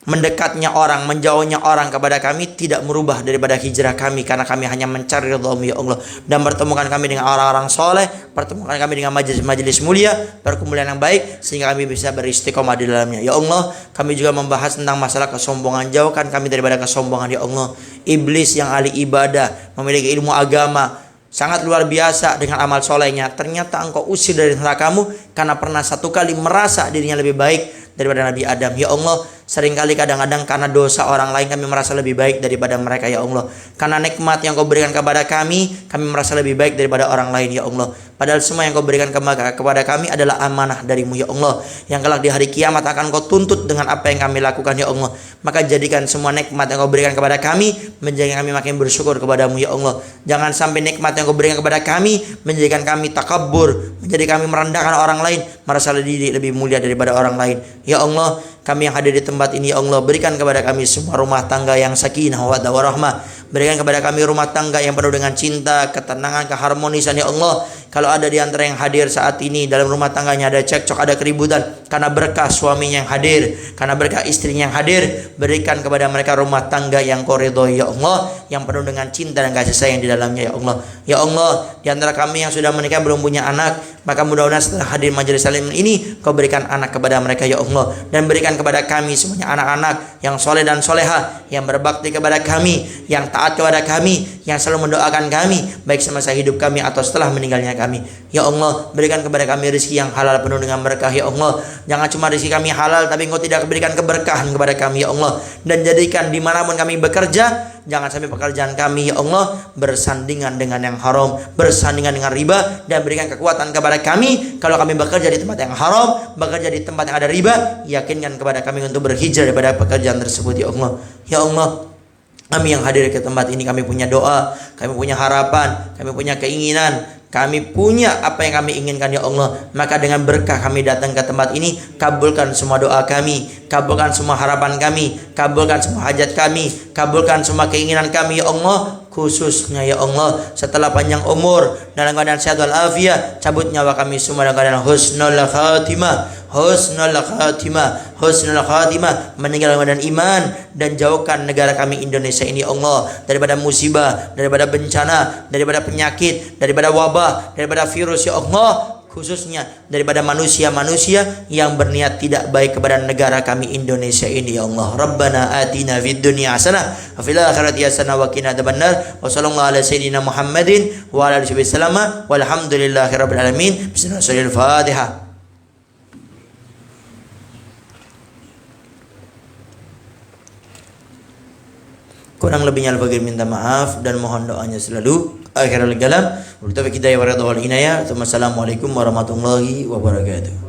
mendekatnya orang, menjauhnya orang kepada kami tidak merubah daripada hijrah kami, karena kami hanya mencari ridha-Mu ya Allah. Dan pertemukan kami dengan orang-orang soleh, pertemukan kami dengan majelis-majelis mulia, perkumpulan yang baik, sehingga kami bisa beristiqomah di dalamnya ya Allah. Kami juga membahas tentang masalah kesombongan, jauhkan kami daripada kesombongan ya Allah. Iblis yang ahli ibadah, memiliki ilmu agama sangat luar biasa dengan amal solehnya, ternyata Engkau usir dari neraka-Mu karena pernah satu kali merasa dirinya lebih baik daripada Nabi Adam ya Allah. Seringkali kadang-kadang karena dosa orang lain kami merasa lebih baik daripada mereka ya Allah. Karena nikmat yang Kau berikan kepada kami merasa lebih baik daripada orang lain ya Allah. Padahal semua yang Kau berikan kepada kami adalah amanah dari-Mu ya Allah, yang kelak di hari kiamat akan Kau tuntut dengan apa yang kami lakukan ya Allah. Maka jadikan semua nikmat yang Kau berikan kepada kami menjadikan kami makin bersyukur kepada-Mu ya Allah. Jangan sampai nikmat yang Kau berikan kepada kami menjadikan kami takabur, menjadikan kami merendahkan orang lain, merasa lebih mulia daripada orang lain ya Allah. Kami yang hadir di tempat ini ya Allah, berikan kepada kami semua rumah tangga yang sakinah wa warahmah. Berikan kepada kami rumah tangga yang penuh dengan cinta, ketenangan, keharmonisan ya Allah. Kalau ada di antara yang hadir saat ini dalam rumah tangganya ada cekcok, ada keributan, karena berkah suaminya yang hadir, karena berkah istrinya yang hadir, berikan kepada mereka rumah tangga yang Kau ridhoi ya Allah, yang penuh dengan cinta dan kasih sayang di dalamnya ya Allah. Ya Allah, di antara kami yang sudah menikah belum punya anak, maka mudah-mudahan setelah hadir majelis salim ini Kau berikan anak kepada mereka ya Allah, dan berikan kepada kami semuanya anak-anak yang soleh dan soleha, yang berbakti kepada kami, yang taat kepada kami, yang selalu mendoakan kami baik semasa hidup kami atau setelah meninggalnya kami ya Allah. Berikan kepada kami rezeki yang halal penuh dengan berkah ya Allah. Jangan cuma rezeki kami halal tapi Engkau tidak berikan keberkahan kepada kami ya Allah. Dan jadikan dimanapun kami bekerja, jangan sampai pekerjaan kami ya Allah bersandingan dengan yang haram, bersandingan dengan riba, dan berikan kekuatan kepada kami kalau kami bekerja di tempat yang haram, bekerja di tempat yang ada riba, yakinkan kepada kami untuk berhijrah daripada pekerjaan tersebut ya Allah. Ya Allah, kami yang hadir ke tempat ini, kami punya doa, kami punya harapan, kami punya keinginan, kami punya apa yang kami inginkan ya Allah. Maka dengan berkah kami datang ke tempat ini, kabulkan semua doa kami, kabulkan semua harapan kami, kabulkan semua hajat kami, kabulkan semua keinginan kami ya Allah. Khususnya ya Allah, setelah panjang umur dalam keadaan sehat walafiat, cabut nyawa kami semua dalam keadaan husnul khatimah, husnul khatimah, husnul khatimah, meninggal dalam keadaan iman, dan jauhkan negara kami Indonesia ini ya Allah daripada musibah, daripada bencana, daripada penyakit, daripada wabah, daripada virus ya Allah, khususnya daripada manusia-manusia yang berniat tidak baik kepada negara kami Indonesia ini ya Allah. Rabbana atina fid dunya hasanah wa fil akhirati hasanah wa qina adzabannar. Wa sallallahu ala sayyidina Muhammadin wa ala alihi wasallam walhamdulillahirabbil alamin. Bismillahirrahmanirrahim. Kurang lebihnya al-fakir minta maaf dan mohon doanya selalu. Akhirul kalam, wa taufiq hidayah wa ridha wal inayah. Wassalamualaikum warahmatullahi wabarakatuh.